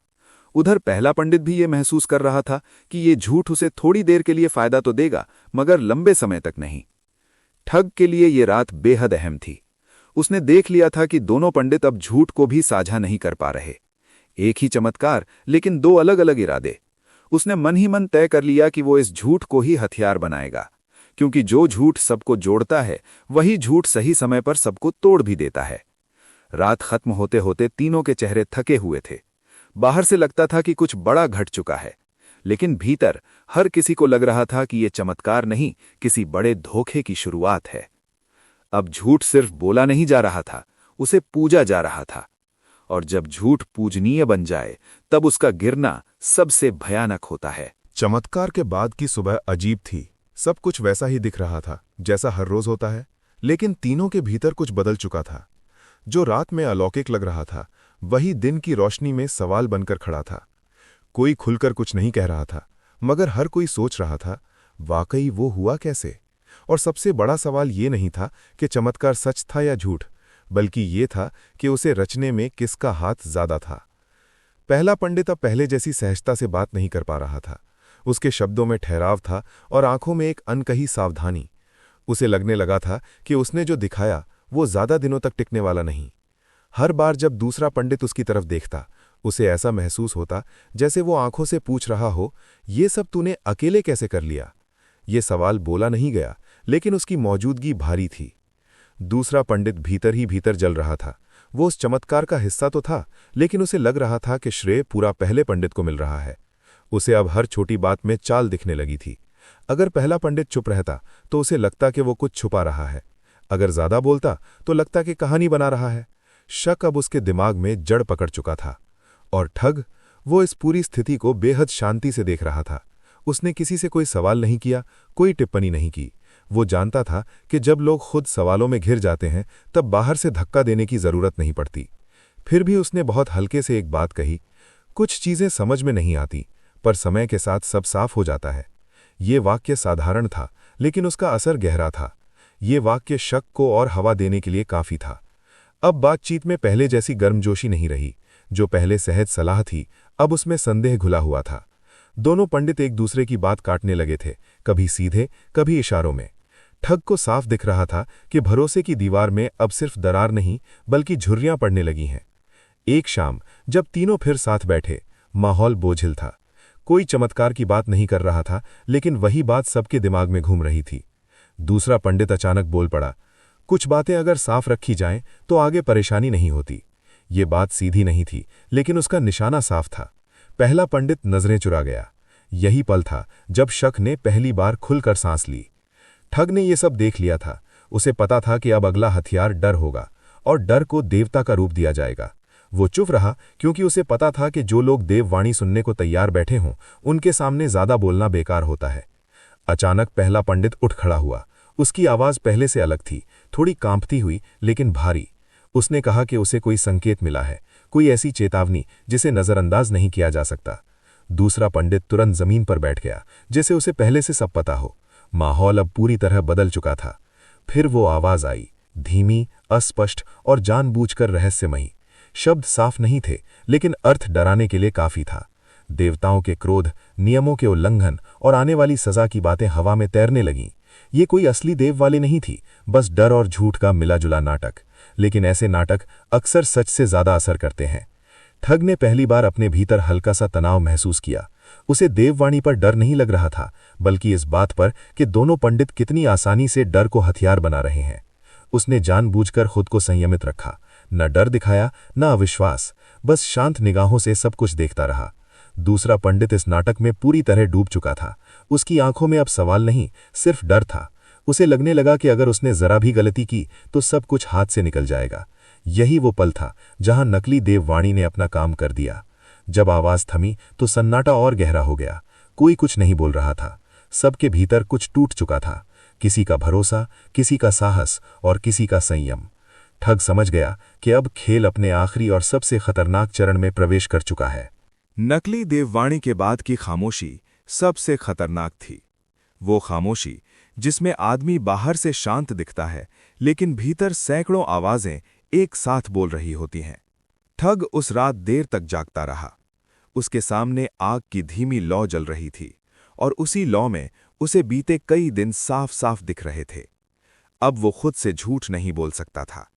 उधर पहला पंडित भी ये महसूस कर रहा था कि ये झूठ उसे थोड़ी देर के लिए फायदा तो देगा, मगर लंबे समय तक नहीं। ठग के लिए ये रात बेहद अहम थी। उसने देख लिया था कि दोनों पंडित अब झूठ को भी साझा नहीं कर पा रहे। एक ही चमत्कार, लेकिन 2 अलग अलग इरादे। उसने मन ही मन तय कर लिया कि वो इस झूठ को ही हथियार बनाएगा, क्योंकि जो झूठ सबको जोड़ता है वही झूठ सही समय पर सबको तोड़ भी देता है। रात खत्म होते होते तीनों के चेहरे थके हुए थे। बाहर से लगता था कि कुछ बड़ा घट चुका है, लेकिन भीतर हर किसी को लग रहा था कि ये चमत्कार नहीं, किसी बड़े धोखे की शुरुआत है। अब झूठ सिर्फ बोला नहीं जा रहा था, उसे पूजा जा रहा था। और जब झूठ पूजनीय बन जाए तब उसका गिरना सबसे भयानक होता है। चमत्कार के बाद की सुबह अजीब थी। सब कुछ वैसा ही दिख रहा था जैसा हर रोज होता है, लेकिन तीनों के भीतर कुछ बदल चुका था। जो रात में अलौकिक लग रहा था वही दिन की रोशनी में सवाल बनकर खड़ा था। कोई खुलकर कुछ नहीं कह रहा था, मगर हर कोई सोच रहा था, वाकई वो हुआ कैसे? और सबसे बड़ा सवाल ये नहीं था कि चमत्कार सच था या झूठ, बल्कि ये था कि उसे रचने में किसका हाथ ज्यादा था। पहला पंडित अब पहले जैसी सहजता से बात नहीं कर पा रहा था। उसके शब्दों में ठहराव था और आंखों में एक अनकही सावधानी। उसे लगने लगा था कि उसने जो दिखाया वो ज्यादा दिनों तक टिकने वाला नहीं। हर बार जब दूसरा पंडित उसकी तरफ देखता, उसे ऐसा महसूस होता जैसे वो आंखों से पूछ रहा हो, ये सब तूने अकेले कैसे कर लिया? ये सवाल बोला नहीं गया, लेकिन उसकी मौजूदगी भारी थी। दूसरा पंडित भीतर ही भीतर जल रहा था। वो उस चमत्कार का हिस्सा तो था, लेकिन उसे लग रहा था कि श्रेय पूरा पहले पंडित को मिल रहा है। उसे अब हर छोटी बात में चाल दिखने लगी थी। अगर पहला पंडित चुप रहता तो उसे लगता कि वो कुछ छुपा रहा है। अगर ज्यादा बोलता तो लगता कि कहानी बना रहा है। शक अब उसके दिमाग में जड़ पकड़ चुका था। और ठग, वो इस पूरी स्थिति को बेहद शांति से देख रहा था। उसने किसी से कोई सवाल नहीं किया, कोई टिप्पणी नहीं की। वो जानता था कि जब लोग खुद सवालों में घिर जाते हैं तब बाहर से धक्का देने की जरूरत नहीं पड़ती। फिर भी उसने बहुत हल्के से एक बात कही, कुछ चीजें समझ में नहीं आती, पर समय के साथ सब साफ हो जाता है। ये वाक्य साधारण था, लेकिन उसका असर गहरा था। ये वाक्य शक को और हवा देने के लिए काफी था। अब बातचीत में पहले जैसी गर्मजोशी नहीं रही। जो पहले सहज सलाह थी, अब उसमें संदेह घुला हुआ था। दोनों पंडित एक दूसरे की बात काटने लगे थे, कभी सीधे, कभी इशारों में। ठग को साफ दिख रहा था कि भरोसे की दीवार में अब सिर्फ दरार नहीं, बल्कि झुर्रियां पड़ने लगी हैं। एक शाम जब तीनों फिर साथ बैठे, माहौल बोझिल था। कोई चमत्कार की बात नहीं कर रहा था, लेकिन वही बात सबके दिमाग में घूम रही थी। दूसरा पंडित अचानक बोल पड़ा, कुछ बातें अगर साफ रखी जाएं तो आगे परेशानी नहीं होती। ये बात सीधी नहीं थी, लेकिन उसका निशाना साफ था। पहला पंडित नजरें चुरा गया। यही पल था जब शक ने पहली बार खुलकर सांस ली। ठग ने यह सब देख लिया था। उसे पता था कि अब अगला हथियार डर होगा, और डर को देवता का रूप दिया जाएगा। वो चुप रहा क्योंकि उसे पता था कि जो लोग देववाणी सुनने को तैयार बैठे हों, उनके सामने ज्यादा बोलना बेकार होता है। अचानक पहला पंडित उठ खड़ा हुआ। उसकी आवाज पहले से अलग थी, थोड़ी कांपती हुई, लेकिन भारी। उसने कहा कि उसे कोई संकेत मिला है, कोई ऐसी चेतावनी जिसे नजरअंदाज नहीं किया जा सकता। दूसरा पंडित तुरंत जमीन पर बैठ गया, जैसे उसे पहले से सब पता हो। माहौल अब पूरी तरह बदल चुका था। फिर वो आवाज आई, धीमी, अस्पष्ट और जानबूझकर रहस्यमयी। शब्द साफ नहीं थे, लेकिन अर्थ डराने के लिए काफी था। देवताओं के क्रोध, नियमों के उल्लंघन और आने वाली सजा की बातें हवा में तैरने लगीं। ये कोई असली देव वाले नहीं थी, बस डर और झूठ का मिला-जुला नाटक। लेकिन ऐसे नाटक अक्सर सच से ज्यादा असर करते हैं। ठग ने पहली बार अपने भीतर हल्का सा तनाव महसूस किया। उसे देववाणी पर डर नहीं लग रहा था, बल्कि इस बात पर कि दोनों पंडित कितनी आसानी से डर को हथियार बना रहे हैं। उसने जानबूझकर खुद को संयमित रखा, न डर दिखाया, न अविश्वास, बस शांत निगाहों से सब कुछ देखता रहा। दूसरा पंडित इस नाटक में पूरी तरह डूब चुका था। उसकी आंखों में अब सवाल नहीं, सिर्फ डर था। उसे लगने लगा कि अगर उसने जरा भी गलती की तो सब कुछ हाथ से निकल जाएगा। यही वो पल था जहां नकली देववाणी ने अपना काम कर दिया। जब आवाज थमी तो सन्नाटा और गहरा हो गया। कोई कुछ नहीं बोल रहा था। सबके भीतर कुछ टूट चुका था, किसी का भरोसा, किसी का साहस और किसी का संयम। ठग समझ गया कि अब खेल अपने आखिरी और सबसे खतरनाक चरण में प्रवेश कर चुका है। नकली देववाणी के बाद की खामोशी सबसे खतरनाक थी। वो खामोशी जिसमें आदमी बाहर से शांत दिखता है, लेकिन भीतर सैकड़ों आवाजें एक साथ बोल रही होती हैं। ठग उस रात देर तक जागता रहा। उसके सामने आग की धीमी लौ जल रही थी, और उसी लौ में उसे बीते कई दिन साफ साफ दिख रहे थे। अब वो खुद से झूठ नहीं बोल सकता था।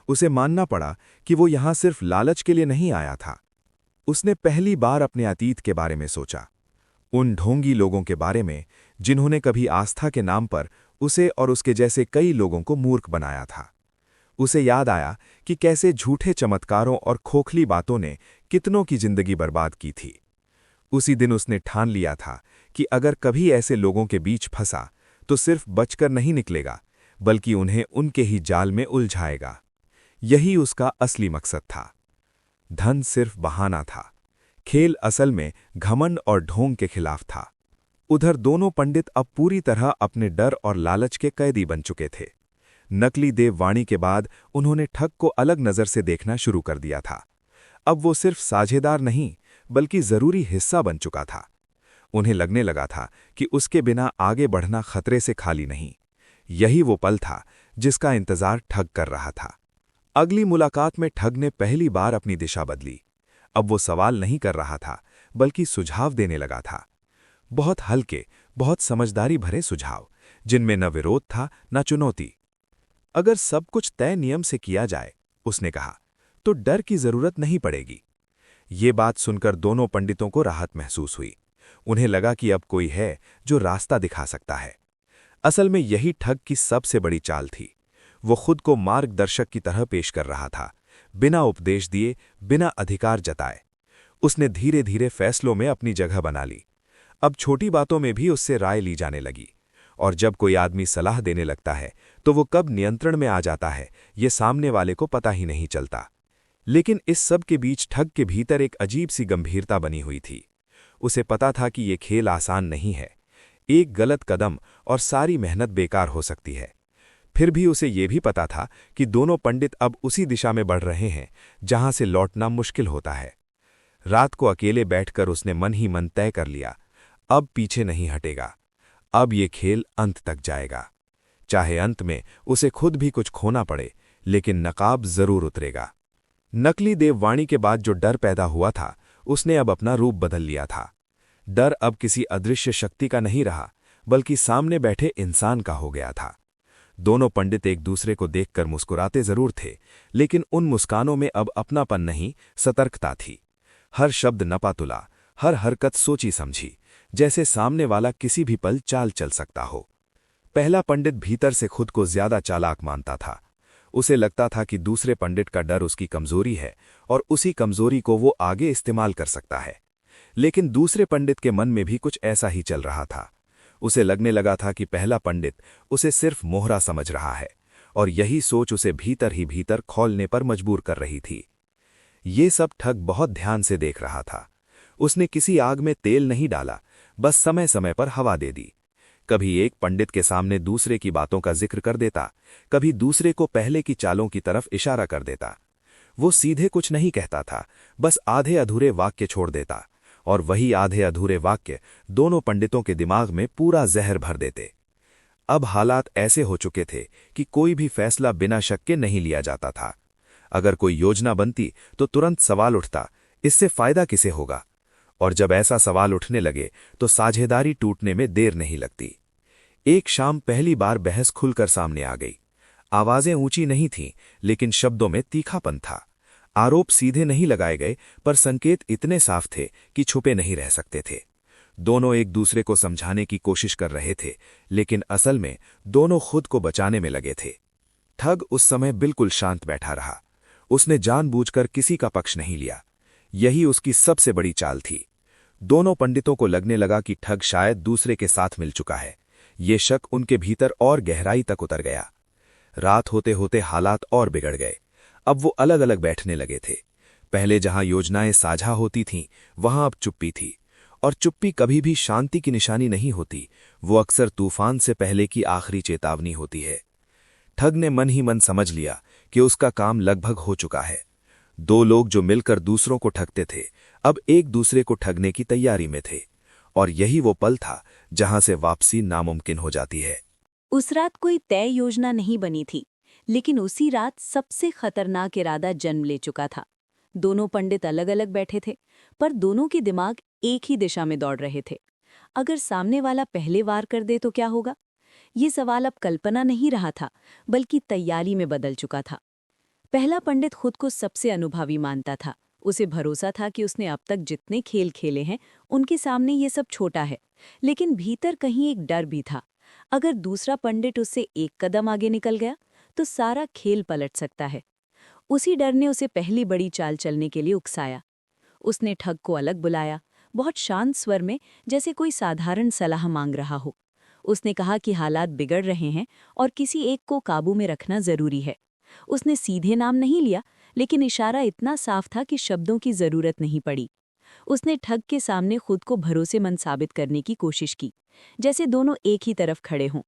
उसे मानना पड़ा कि वो यहां सिर्फ लालच के लिए नहीं आया था। उसने पहली बार अपने अतीत के बारे में सोचा, उन ढोंगी लोगों के बारे में जिन्होंने कभी आस्था के नाम पर उसे और उसके जैसे कई लोगों को मूर्ख बनाया था। उसे याद आया कि कैसे झूठे चमत्कारों और खोखली बातों ने कितनों की जिंदगी बर्बाद की थी। उसी दिन उसने ठान लिया था कि अगर कभी ऐसे लोगों के बीच फंसा तो सिर्फ बचकर नहीं निकलेगा, बल्कि उन्हें उनके ही जाल में उलझाएगा। यही उसका असली मकसद था। धन सिर्फ बहाना था। खेल असल में घमंड और ढोंग के खिलाफ था। उधर दोनों पंडित अब पूरी तरह अपने डर और लालच के कैदी बन चुके थे। नकली देववाणी के बाद उन्होंने ठग को अलग नज़र से देखना शुरू कर दिया था। अब वो सिर्फ साझेदार नहीं, बल्कि जरूरी हिस्सा बन चुका था। उन्हें लगने लगा था कि उसके बिना आगे बढ़ना खतरे से खाली नहीं। यही वो पल था जिसका इंतजार ठग कर रहा था। अगली मुलाकात में ठग ने पहली बार अपनी दिशा बदली। अब वो सवाल नहीं कर रहा था, बल्कि सुझाव देने लगा था। बहुत हल्के, बहुत समझदारी भरे सुझाव, जिनमें न विरोध था न चुनौती। अगर सब कुछ तय नियम से किया जाए, उसने कहा, तो डर की जरूरत नहीं पड़ेगी। ये बात सुनकर दोनों पंडितों को राहत महसूस हुई। उन्हें लगा कि अब कोई है जो रास्ता दिखा सकता है। असल में यही ठग की सबसे बड़ी चाल थी। वो खुद को मार्गदर्शक की तरह पेश कर रहा था, बिना उपदेश दिए, बिना अधिकार जताए। उसने धीरे धीरे फैसलों में अपनी जगह बना ली। अब छोटी बातों में भी उससे राय ली जाने लगी। और जब कोई आदमी सलाह देने लगता है तो वो कब नियंत्रण में आ जाता है, ये सामने वाले को पता ही नहीं चलता। लेकिन इस सब के बीच ठग के भीतर एक अजीब सी गंभीरता बनी हुई थी। उसे पता था कि ये खेल आसान नहीं है। एक गलत कदम और सारी मेहनत बेकार हो सकती है। फिर भी उसे ये भी पता था कि दोनों पंडित अब उसी दिशा में बढ़ रहे हैं जहां से लौटना मुश्किल होता है। रात को अकेले बैठकर उसने मन ही मन तय कर लिया, अब पीछे नहीं हटेगा। अब ये खेल अंत तक जाएगा। चाहे अंत में उसे खुद भी कुछ खोना पड़े, लेकिन नकाब जरूर उतरेगा। नकली देववाणी के बाद जो डर पैदा हुआ था, उसने अब अपना रूप बदल लिया था। डर अब किसी अदृश्य शक्ति का नहीं रहा, बल्कि सामने बैठे इंसान का हो गया था। दोनों पंडित एक दूसरे को देखकर मुस्कुराते जरूर थे, लेकिन उन मुस्कानों में अब अपनापन नहीं, सतर्कता थी। हर शब्द नपातुला, हर हरकत सोची समझी, जैसे सामने वाला किसी भी पल चाल चल सकता हो। पहला पंडित भीतर से खुद को ज्यादा चालाक मानता था। उसे लगता था कि दूसरे पंडित का डर उसकी कमजोरी है और उसी कमजोरी को वो आगे इस्तेमाल कर सकता है। लेकिन दूसरे पंडित के मन में भी कुछ ऐसा ही चल रहा था। उसे लगने लगा था कि पहला पंडित उसे सिर्फ मोहरा समझ रहा है, और यही सोच उसे भीतर ही भीतर खौलने पर मजबूर कर रही थी। ये सब ठग बहुत ध्यान से देख रहा था। उसने किसी आग में तेल नहीं डाला, बस समय समय पर हवा दे दी। कभी एक पंडित के सामने दूसरे की बातों का जिक्र कर देता, कभी दूसरे को पहले की चालों की तरफ इशारा कर देता। वो सीधे कुछ नहीं कहता था, बस आधे अधूरे वाक्य छोड़ देता, और वही आधे अधूरे वाक्य दोनों पंडितों के दिमाग में पूरा जहर भर देते। अब हालात ऐसे हो चुके थे कि कोई भी फैसला बिना शक के नहीं लिया जाता था। अगर कोई योजना बनती तो तुरंत सवाल उठता, इससे फायदा किसे होगा? और जब ऐसा सवाल उठने लगे तो साझेदारी टूटने में देर नहीं लगती। एक शाम पहली बार बहस खुलकर सामने आ गई। आवाजें ऊंची नहीं थीं, लेकिन शब्दों में तीखापन था। आरोप सीधे नहीं लगाए गए, पर संकेत इतने साफ थे कि छुपे नहीं रह सकते थे। दोनों एक दूसरे को समझाने की कोशिश कर रहे थे, लेकिन असल में दोनों खुद को बचाने में लगे थे। ठग उस समय बिल्कुल शांत बैठा रहा। उसने जानबूझकर किसी का पक्ष नहीं लिया। यही उसकी सबसे बड़ी चाल थी। दोनों पंडितों को लगने लगा कि ठग शायद दूसरे के साथ मिल चुका है। ये शक उनके भीतर और गहराई तक उतर गया। रात होते होते हालात और बिगड़ गए। अब वो अलग अलग बैठने लगे थे। पहले जहां योजनाएं साझा होती थीं, वहां अब चुप्पी थी। और चुप्पी कभी भी शांति की निशानी नहीं होती, वो अक्सर तूफान से पहले की आखिरी चेतावनी होती है। ठग ने मन ही मन समझ लिया कि उसका काम लगभग हो चुका है। दो लोग जो मिलकर दूसरों को ठगते थे, अब एक दूसरे को ठगने की तैयारी में थे, और यही वो पल था जहां से वापसी नामुमकिन हो जाती है। उस रात कोई तय योजना नहीं बनी थी, लेकिन उसी रात सबसे खतरनाक इरादा जन्म ले चुका था। दोनों पंडित अलग अलग बैठे थे, पर दोनों के दिमाग एक ही दिशा में दौड़ रहे थे। अगर सामने वाला पहले वार कर दे तो क्या होगा? ये सवाल अब कल्पना नहीं रहा था, बल्कि तैयारी में बदल चुका था। पहला पंडित खुद को सबसे अनुभवी मानता था। उसे भरोसा था कि उसने अब तक जितने खेल खेले हैं, उनके सामने ये सब छोटा है। लेकिन भीतर कहीं एक डर भी था। अगर दूसरा पंडित उससे एक कदम आगे निकल गया, तो सारा खेल पलट सकता है। उसी डर ने उसे पहली बड़ी चाल चलने के लिए उकसाया। उसने ठग को अलग बुलाया, बहुत शांत स्वर में, जैसे कोई साधारण सलाह मांग रहा हो। उसने कहा कि हालात बिगड़ रहे हैं और किसी एक को काबू में रखना जरूरी है। उसने सीधे नाम नहीं लिया, लेकिन इशारा इतना साफ था कि शब्दों की जरूरत नहीं पड़ी। उसने ठग के सामने खुद को भरोसेमंद साबित करने की कोशिश की, जैसे दोनों एक ही तरफ खड़े हों।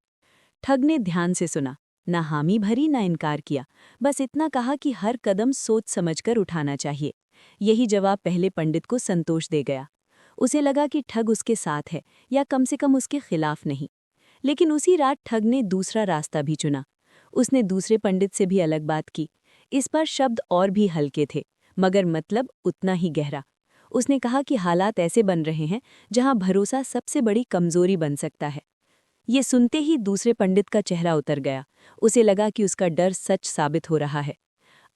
ठग ने ध्यान से सुना, न हामी भरी न इनकार किया, बस इतना कहा कि हर कदम सोच समझकर उठाना चाहिए। यही जवाब पहले पंडित को संतोष दे गया। उसे लगा कि ठग उसके साथ है, या कम से कम उसके खिलाफ नहीं। लेकिन उसी रात ठग ने दूसरा रास्ता भी चुना। उसने दूसरे पंडित से भी अलग बात की। इस पर शब्द और भी हल्के थे, मगर मतलब उतना ही गहरा। उसने कहा कि हालात ऐसे बन रहे हैं जहां भरोसा सबसे बड़ी कमजोरी बन सकता है। ये सुनते ही दूसरे पंडित का चेहरा उतर गया। उसे लगा कि उसका डर सच साबित हो रहा है।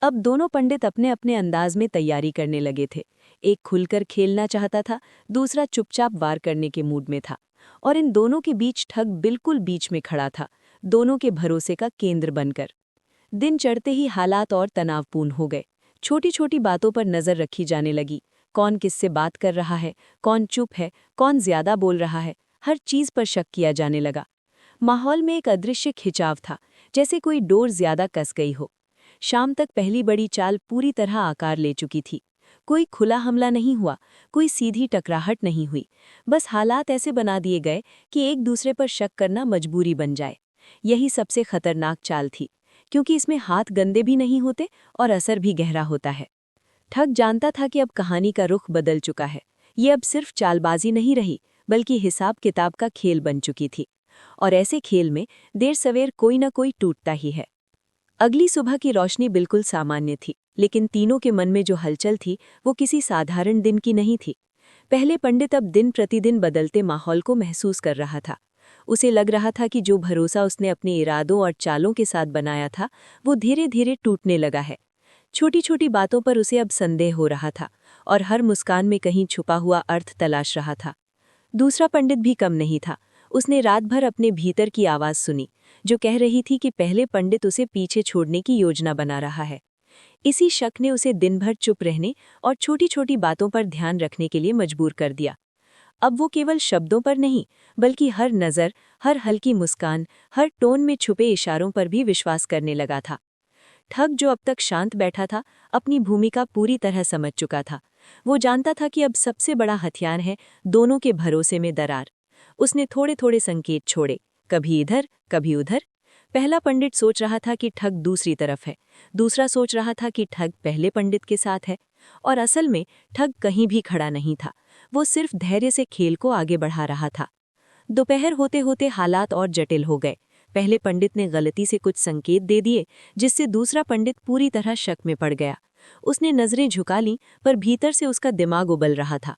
अब दोनों पंडित अपने अपने अंदाज में तैयारी करने लगे थे। एक खुलकर खेलना चाहता था, दूसरा चुपचाप वार करने के मूड में था। और इन दोनों के बीच ठग बिल्कुल बीच में खड़ा था, दोनों के भरोसे का केंद्र बनकर। दिन चढ़ते ही हालात और तनावपूर्ण हो गए। छोटी छोटी बातों पर नजर रखी जाने लगी। कौन किससे बात कर रहा है, कौन चुप है, कौन ज्यादा बोल रहा है, हर चीज पर शक किया जाने लगा। माहौल में एक अदृश्य खिंचाव था, जैसे कोई डोर ज्यादा कस गई हो। शाम तक पहली बड़ी चाल पूरी तरह आकार ले चुकी थी। कोई खुला हमला नहीं हुआ, कोई सीधी टकराहट नहीं हुई। बस हालात ऐसे बना दिए गए कि एक दूसरे पर शक करना मजबूरी बन जाए। यही सबसे खतरनाक चाल थी, क्योंकि इसमें हाथ गंदे भी नहीं होते और असर भी गहरा होता है। ठग जानता था कि अब कहानी का रुख बदल चुका है। ये अब सिर्फ चालबाजी नहीं रही, बल्कि हिसाब किताब का खेल बन चुकी थी। और ऐसे खेल में देर सवेर कोई न कोई टूटता ही है। अगली सुबह की रोशनी बिल्कुल सामान्य थी, लेकिन तीनों के मन में जो हलचल थी वो किसी साधारण दिन की नहीं थी। पहले पंडित अब दिन प्रतिदिन बदलते माहौल को महसूस कर रहा था। उसे लग रहा था कि जो भरोसा उसने अपने इरादों और चालों के साथ बनाया था, वो धीरे धीरे टूटने लगा है। छोटी छोटी बातों पर उसे अब संदेह हो रहा था, और हर मुस्कान में कहीं छुपा हुआ अर्थ तलाश रहा था। दूसरा पंडित भी कम नहीं था। उसने रात भर अपने भीतर की आवाज सुनी, जो कह रही थी कि पहले पंडित उसे पीछे छोड़ने की योजना बना रहा है। इसी शक ने उसे दिन भर चुप रहने और छोटी छोटी बातों पर ध्यान रखने के लिए मजबूर कर दिया। अब वो केवल शब्दों पर नहीं, बल्कि हर नज़र, हर हल्की मुस्कान, हर टोन में छुपे इशारों पर भी विश्वास करने लगा था। ठग, जो अब तक शांत बैठा था, अपनी भूमिका पूरी तरह समझ चुका था। वो जानता था कि अब सबसे बड़ा हथियार है दोनों के भरोसे में दरार। उसने थोड़े थोड़े संकेत छोड़े, कभी इधर कभी उधर। पहला पंडित सोच रहा था कि ठग दूसरी तरफ है, दूसरा सोच रहा था कि ठग पहले पंडित के साथ है। और असल में ठग कहीं भी खड़ा नहीं था, वो सिर्फ धैर्य से खेल को आगे बढ़ा रहा था। दोपहर होते होते हालात और जटिल हो गए। पहले पंडित ने गलती से कुछ संकेत दे दिए, जिससे दूसरा पंडित पूरी तरह शक में पड़ गया। उसने नजरें झुका लीं, पर भीतर से उसका दिमाग उबल रहा था।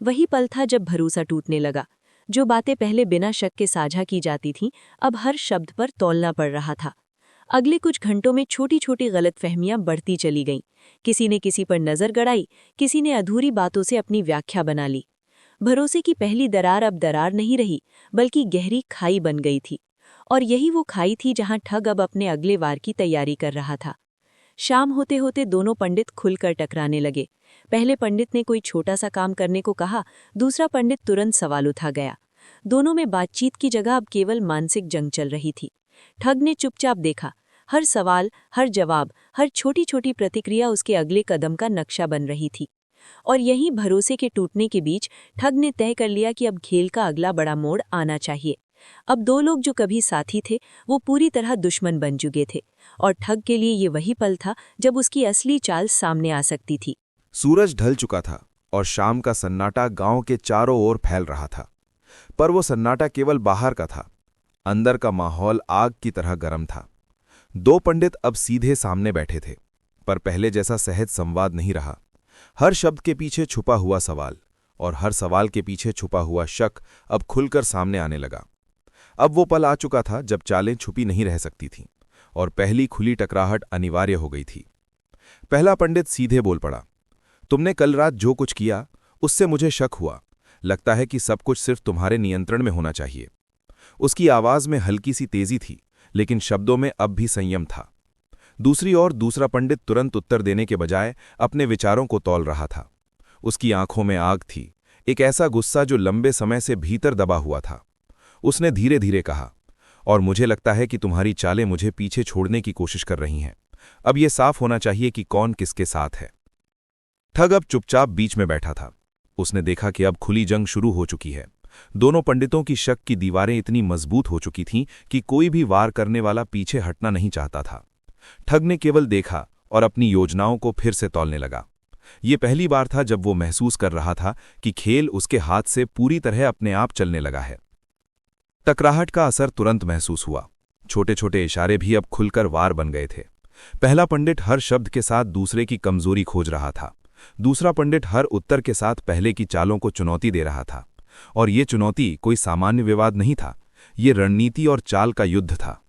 वही पल था जब भरोसा टूटने लगा। जो बातें पहले बिना शक के साझा की जाती थीं, अब हर शब्द पर तौलना पड़ रहा था। अगले कुछ घंटों में छोटी छोटी गलतफहमियां बढ़ती चली गईं। किसी ने किसी पर नजर गड़ाई, किसी ने अधूरी बातों से अपनी व्याख्या बना ली। भरोसे की पहली दरार अब दरार नहीं रही, बल्कि गहरी खाई बन गई थी। और यही वो खाई थी जहां ठग अब अपने अगले वार की तैयारी कर रहा था। शाम होते होते दोनों पंडित खुलकर टकराने लगे। पहले पंडित ने कोई छोटा सा काम करने को कहा, दूसरा पंडित तुरंत सवाल उठा गया। दोनों में बातचीत की जगह अब केवल मानसिक जंग चल रही थी। ठग ने चुपचाप देखा। हर सवाल, हर जवाब, हर छोटी छोटी प्रतिक्रिया उसके अगले कदम का नक्शा बन रही थी। और यहीं भरोसे के टूटने के बीच ठग ने तय कर लिया कि अब खेल का अगला बड़ा मोड़ आना चाहिए। अब दो लोग जो कभी साथी थे, वो पूरी तरह दुश्मन बन चुके थे। और ठग के लिए ये वही पल था जब उसकी असली चाल सामने आ सकती थी। सूरज ढल चुका था और शाम का सन्नाटा गांव के चारों ओर फैल रहा था। पर वो सन्नाटा केवल बाहर का था, अंदर का माहौल आग की तरह गर्म था। दो पंडित अब सीधे सामने बैठे थे, पर पहले जैसा सहज संवाद नहीं रहा। हर शब्द के पीछे छुपा हुआ सवाल, और हर सवाल के पीछे छुपा हुआ शक अब खुलकर सामने आने लगा। अब वो पल आ चुका था जब चालें छुपी नहीं रह सकती थीं, और पहली खुली टकराहट अनिवार्य हो गई थी। पहला पंडित सीधे बोल पड़ा, तुमने कल रात जो कुछ किया, उससे मुझे शक हुआ। लगता है कि सब कुछ सिर्फ तुम्हारे नियंत्रण में होना चाहिए। उसकी आवाज में हल्की सी तेजी थी, लेकिन शब्दों में अब भी संयम था। दूसरी ओर दूसरा पंडित तुरंत उत्तर देने के बजाय अपने विचारों को तौल रहा था। उसकी आंखों में आग थी, एक ऐसा गुस्सा जो लंबे समय से भीतर दबा हुआ था। उसने धीरे धीरे कहा, और मुझे लगता है कि तुम्हारी चालें मुझे पीछे छोड़ने की कोशिश कर रही हैं। अब ये साफ होना चाहिए कि कौन किसके साथ है। ठग अब चुपचाप बीच में बैठा था। उसने देखा कि अब खुली जंग शुरू हो चुकी है। दोनों पंडितों की शक की दीवारें इतनी मजबूत हो चुकी थीं कि कोई भी वार करने वाला पीछे हटना नहीं चाहता था। ठग ने केवल देखा और अपनी योजनाओं को फिर से तौलने लगा। ये पहली बार था जब वो महसूस कर रहा था कि खेल उसके हाथ से पूरी तरह अपने आप चलने लगा है। टकराहट का असर तुरंत महसूस हुआ। छोटे छोटे इशारे भी अब खुलकर वार बन गए थे। पहला पंडित हर शब्द के साथ दूसरे की कमजोरी खोज रहा था। दूसरा पंडित हर उत्तर के साथ पहले की चालों को चुनौती दे रहा था। और ये चुनौती कोई सामान्य विवाद नहीं था, ये रणनीति और चाल का युद्ध था।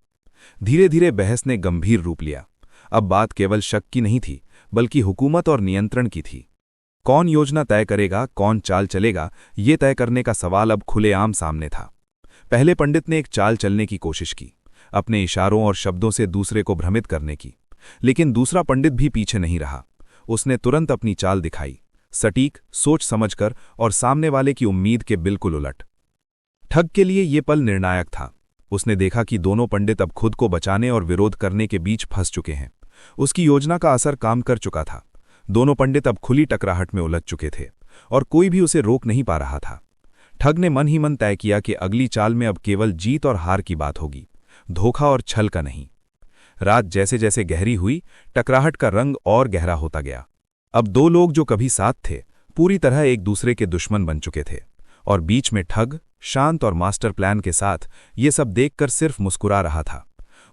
धीरे धीरे बहस ने गंभीर रूप लिया। अब बात केवल शक की नहीं थी, बल्कि हुकूमत और नियंत्रण की थी। कौन योजना तय करेगा, कौन चाल चलेगा, ये तय करने का सवाल अब खुलेआम सामने था। पहले पंडित ने एक चाल चलने की कोशिश की, अपने इशारों और शब्दों से दूसरे को भ्रमित करने की। लेकिन दूसरा पंडित भी पीछे नहीं रहा। उसने तुरंत अपनी चाल दिखाई, सटीक, सोच समझकर और सामने वाले की उम्मीद के बिल्कुल उलट। ठग के लिए ये पल निर्णायक था। उसने देखा कि दोनों पंडित अब खुद को बचाने और विरोध करने के बीच फंस चुके हैं। उसकी योजना का असर काम कर चुका था। दोनों पंडित अब खुली टकराहट में उलझ चुके थे और कोई भी उसे रोक नहीं पा रहा था। ठग ने मन ही मन तय किया कि अगली चाल में अब केवल जीत और हार की बात होगी, धोखा और छल का नहीं। रात जैसे जैसे गहरी हुई, टकराहट का रंग और गहरा होता गया। अब दो लोग जो कभी साथ थे, पूरी तरह एक दूसरे के दुश्मन बन चुके थे। और बीच में ठग, शांत और मास्टर प्लान के साथ, ये सब देखकर सिर्फ मुस्कुरा रहा था।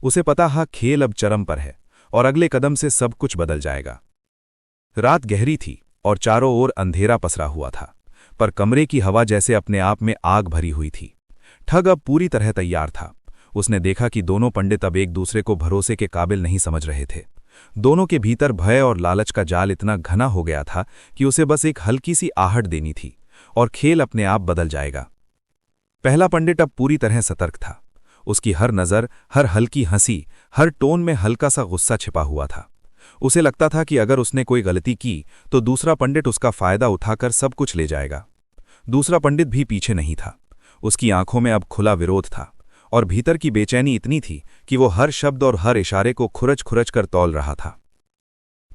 उसे पता था खेल अब चरम पर है और अगले कदम से सब कुछ बदल जाएगा। रात गहरी थी और चारों ओर अंधेरा पसरा हुआ था, पर कमरे की हवा जैसे अपने आप में आग भरी हुई थी। ठग अब पूरी तरह तैयार था। उसने देखा कि दोनों पंडित अब एक दूसरे को भरोसे के काबिल नहीं समझ रहे थे। दोनों के भीतर भय और लालच का जाल इतना घना हो गया था कि उसे बस एक हल्की सी आहट देनी थी और खेल अपने आप बदल जाएगा। पहला पंडित अब पूरी तरह सतर्क था। उसकी हर नज़र, हर हल्की हंसी, हर टोन में हल्का सा गुस्सा छिपा हुआ था। उसे लगता था कि अगर उसने कोई गलती की तो दूसरा पंडित उसका फायदा उठाकर सब कुछ ले जाएगा। दूसरा पंडित भी पीछे नहीं था। उसकी आंखों में अब खुला विरोध था और भीतर की बेचैनी इतनी थी कि वो हर शब्द और हर इशारे को खुरच खुरच कर तौल रहा था।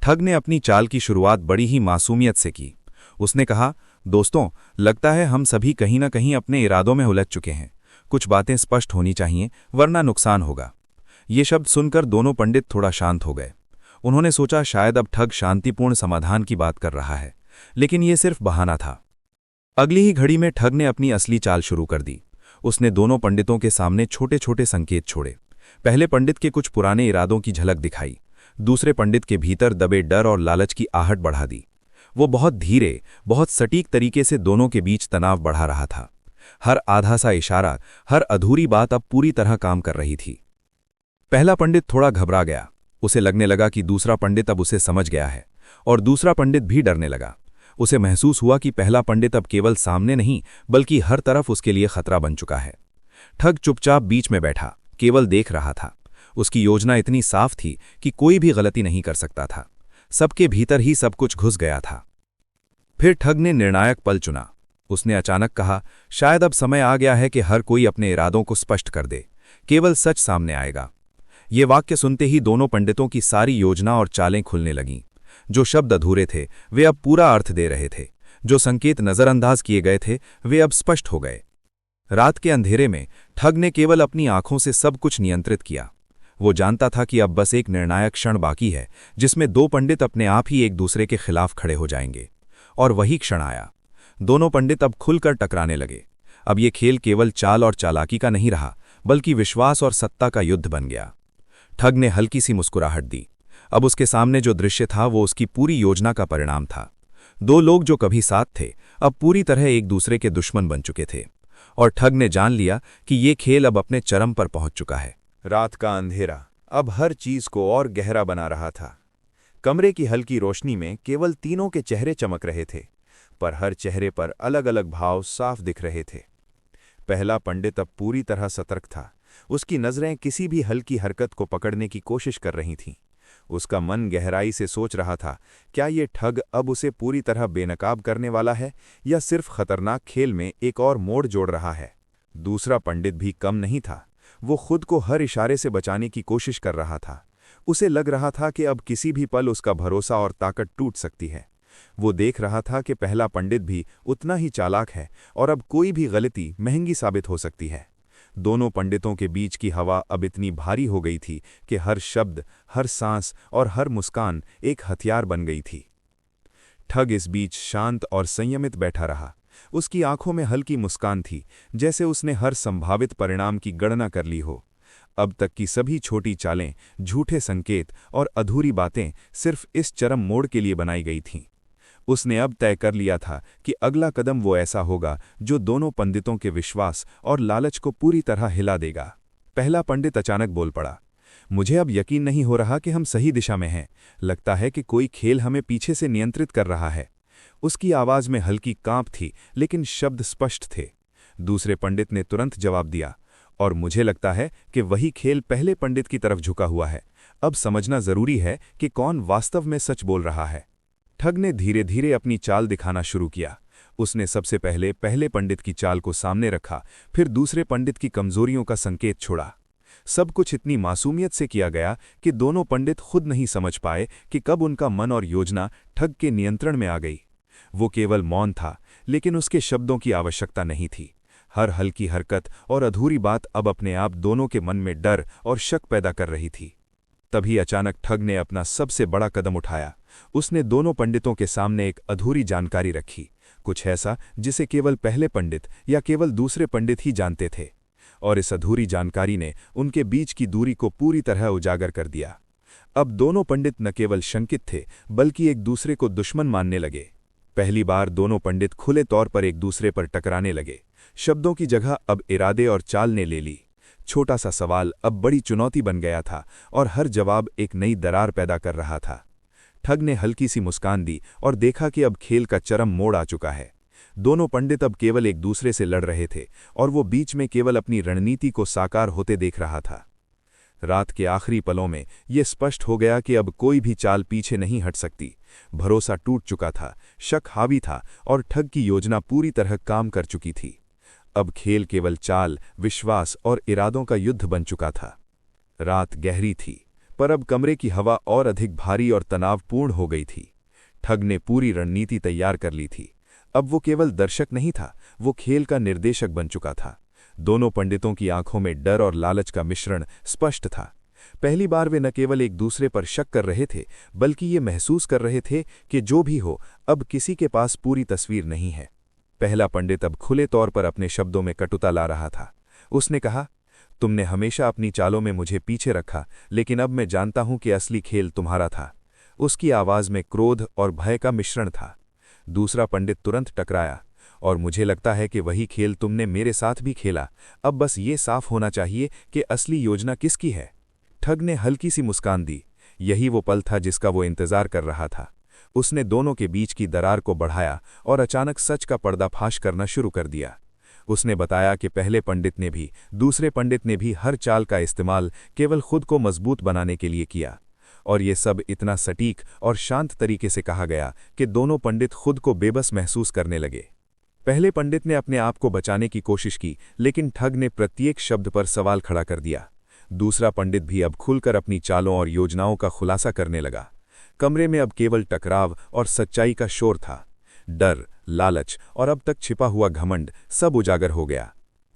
ठग ने अपनी चाल की शुरुआत बड़ी ही मासूमियत से की। उसने कहा, दोस्तों, लगता है हम सभी कहीं ना कहीं अपने इरादों में उलझ चुके हैं। कुछ बातें स्पष्ट होनी चाहिए, वरना नुकसान होगा। ये शब्द सुनकर दोनों पंडित थोड़ा शांत हो गए। उन्होंने सोचा शायद अब ठग शांतिपूर्ण समाधान की बात कर रहा है, लेकिन ये सिर्फ बहाना था। अगली ही घड़ी में ठग ने अपनी असली चाल शुरू कर दी। उसने दोनों पंडितों के सामने छोटे छोटे संकेत छोड़े। पहले पंडित के कुछ पुराने इरादों की झलक दिखाई। दूसरे पंडित के भीतर दबे डर और लालच की आहट बढ़ा दी। वो बहुत धीरे, बहुत सटीक तरीके से दोनों के बीच तनाव बढ़ा रहा था। हर आधा सा इशारा, हर अधूरी बात अब पूरी तरह काम कर रही थी। पहला पंडित थोड़ा घबरा गया। उसे लगने लगा कि दूसरा पंडित अब उसे समझ गया है, और दूसरा पंडित भी डरने लगा। उसे महसूस हुआ कि पहला पंडित अब केवल सामने नहीं, बल्कि हर तरफ उसके लिए खतरा बन चुका है। ठग चुपचाप बीच में बैठा, केवल देख रहा था। उसकी योजना इतनी साफ थी कि कोई भी गलती नहीं कर सकता था। सबके भीतर ही सब कुछ घुस गया था। फिर ठग ने निर्णायक पल चुना। उसने अचानक कहा, शायद अब समय आ गया है कि हर कोई अपने इरादों को स्पष्ट कर दे। केवल सच सामने आएगा। ये वाक्य सुनते ही दोनों पंडितों की सारी योजना और चालें खुलने लगीं। जो शब्द अधूरे थे वे अब पूरा अर्थ दे रहे थे। जो संकेत नजरअंदाज किए गए थे वे अब स्पष्ट हो गए। रात के अंधेरे में ठग ने केवल अपनी आंखों से सब कुछ नियंत्रित किया। वो जानता था कि अब बस एक निर्णायक क्षण बाकी है जिसमें दो पंडित अपने आप ही एक दूसरे के खिलाफ खड़े हो जाएंगे। और वही क्षण आया। दोनों पंडित अब खुलकर टकराने लगे। अब ये खेल केवल चाल और चालाकी का नहीं रहा, बल्कि विश्वास और सत्ता का युद्ध बन गया। ठग ने हल्की सी मुस्कुराहट दी। अब उसके सामने जो दृश्य था वो उसकी पूरी योजना का परिणाम था। दो लोग जो कभी साथ थे, अब पूरी तरह एक दूसरे के दुश्मन बन चुके थे। और ठग ने जान लिया कि ये खेल अब अपने चरम पर पहुंच चुका है। रात का अंधेरा अब हर चीज को और गहरा बना रहा था। कमरे की हल्की रोशनी में केवल तीनों के चेहरे चमक रहे थे, पर हर चेहरे पर अलग अलग भाव साफ दिख रहे थे। पहला पंडित अब पूरी तरह सतर्क था। उसकी नजरें किसी भी हल्की हरकत को पकड़ने की कोशिश कर रही थीं। उसका मन गहराई से सोच रहा था, क्या ये ठग अब उसे पूरी तरह बेनकाब करने वाला है या सिर्फ खतरनाक खेल में एक और मोड़ जोड़ रहा है। दूसरा पंडित भी कम नहीं था। वो खुद को हर इशारे से बचाने की कोशिश कर रहा था। उसे लग रहा था कि अब किसी भी पल उसका भरोसा और ताकत टूट सकती है। वो देख रहा था कि पहला पंडित भी उतना ही चालाक है और अब कोई भी गलती महंगी साबित हो सकती है। दोनों पंडितों के बीच की हवा अब इतनी भारी हो गई थी कि हर शब्द, हर सांस और हर मुस्कान एक हथियार बन गई थी। ठग इस बीच शांत और संयमित बैठा रहा। उसकी आंखों में हल्की मुस्कान थी, जैसे उसने हर संभावित परिणाम की गणना कर ली हो। अब तक की सभी छोटी चालें, झूठे संकेत और अधूरी बातें सिर्फ इस चरम मोड़ के लिए बनाई गई थीं। उसने अब तय कर लिया था कि अगला कदम वो ऐसा होगा जो दोनों पंडितों के विश्वास और लालच को पूरी तरह हिला देगा। पहला पंडित अचानक बोल पड़ा, मुझे अब यकीन नहीं हो रहा कि हम सही दिशा में हैं। लगता है कि कोई खेल हमें पीछे से नियंत्रित कर रहा है। उसकी आवाज में हल्की कांप थी, लेकिन शब्द स्पष्ट थे। दूसरे पंडित ने तुरंत जवाब दिया, और मुझे लगता है कि वही खेल पहले पंडित की तरफ झुका हुआ है। अब समझना जरूरी है कि कौन वास्तव में सच बोल रहा है। ठग ने धीरे धीरे अपनी चाल दिखाना शुरू किया। उसने सबसे पहले पंडित की चाल को सामने रखा, फिर दूसरे पंडित की कमजोरियों का संकेत छोड़ा। सब कुछ इतनी मासूमियत से किया गया कि दोनों पंडित खुद नहीं समझ पाए कि कब उनका मन और योजना ठग के नियंत्रण में आ गई। वो केवल मौन था, लेकिन उसके शब्दों की आवश्यकता नहीं थी। हर हल्की हरकत और अधूरी बात अब अपने आप दोनों के मन में डर और शक पैदा कर रही थी। तभी अचानक ठग ने अपना सबसे बड़ा कदम उठाया। उसने दोनों पंडितों के सामने एक अधूरी जानकारी रखी, कुछ ऐसा जिसे केवल पहले पंडित या केवल दूसरे पंडित ही जानते थे। और इस अधूरी जानकारी ने उनके बीच की दूरी को पूरी तरह उजागर कर दिया। अब दोनों पंडित न केवल शंकित थे, बल्कि एक दूसरे को दुश्मन मानने लगे। पहली बार दोनों पंडित खुले तौर पर एक दूसरे पर टकराने लगे। शब्दों की जगह अब इरादे और चाल ने ले ली। छोटा सा सवाल अब बड़ी चुनौती बन गया था, और हर जवाब एक नई दरार पैदा कर रहा था। ठग ने हल्की सी मुस्कान दी और देखा कि अब खेल का चरम मोड़ आ चुका है। दोनों पंडित अब केवल एक दूसरे से लड़ रहे थे, और वो बीच में केवल अपनी रणनीति को साकार होते देख रहा था। रात के आखिरी पलों में ये स्पष्ट हो गया कि अब कोई भी चाल पीछे नहीं हट सकती। भरोसा टूट चुका था, शक हावी था, और ठग की योजना पूरी तरह काम कर चुकी थी। अब खेल केवल चाल, विश्वास और इरादों का युद्ध बन चुका था। रात गहरी थी, पर अब कमरे की हवा और अधिक भारी और तनावपूर्ण हो गई थी। ठग ने पूरी रणनीति तैयार कर ली थी। अब वो केवल दर्शक नहीं था, वो खेल का निर्देशक बन चुका था। दोनों पंडितों की आंखों में डर और लालच का मिश्रण स्पष्ट था। पहली बार वे न केवल एक दूसरे पर शक कर रहे थे, बल्कि ये महसूस कर रहे थे कि जो भी हो, अब किसी के पास पूरी तस्वीर नहीं है। पहला पंडित अब खुले तौर पर अपने शब्दों में कटुता ला रहा था। उसने कहा, तुमने हमेशा अपनी चालों में मुझे पीछे रखा, लेकिन अब मैं जानता हूं कि असली खेल तुम्हारा था। उसकी आवाज में क्रोध और भय का मिश्रण था। दूसरा पंडित तुरंत टकराया, और मुझे लगता है कि वही खेल तुमने मेरे साथ भी खेला। अब बस ये साफ होना चाहिए कि असली योजना किसकी है। ठग ने हल्की सी मुस्कान दी। यही वो पल था जिसका वो इंतजार कर रहा था। उसने दोनों के बीच की दरार को बढ़ाया और अचानक सच का पर्दाफाश करना शुरू कर दिया। उसने बताया कि पहले पंडित ने भी, दूसरे पंडित ने भी हर चाल का इस्तेमाल केवल खुद को मजबूत बनाने के लिए किया, और ये सब इतना सटीक और शांत तरीके से कहा गया कि दोनों पंडित खुद को बेबस महसूस करने लगे। पहले पंडित ने अपने आप को बचाने की कोशिश की, लेकिन ठग ने प्रत्येक शब्द पर सवाल खड़ा कर दिया। दूसरा पंडित भी अब खुलकर अपनी चालों और योजनाओं का खुलासा करने लगा। कमरे में अब केवल टकराव और सच्चाई का शोर था। डर, लालच और अब तक छिपा हुआ घमंड सब उजागर हो गया।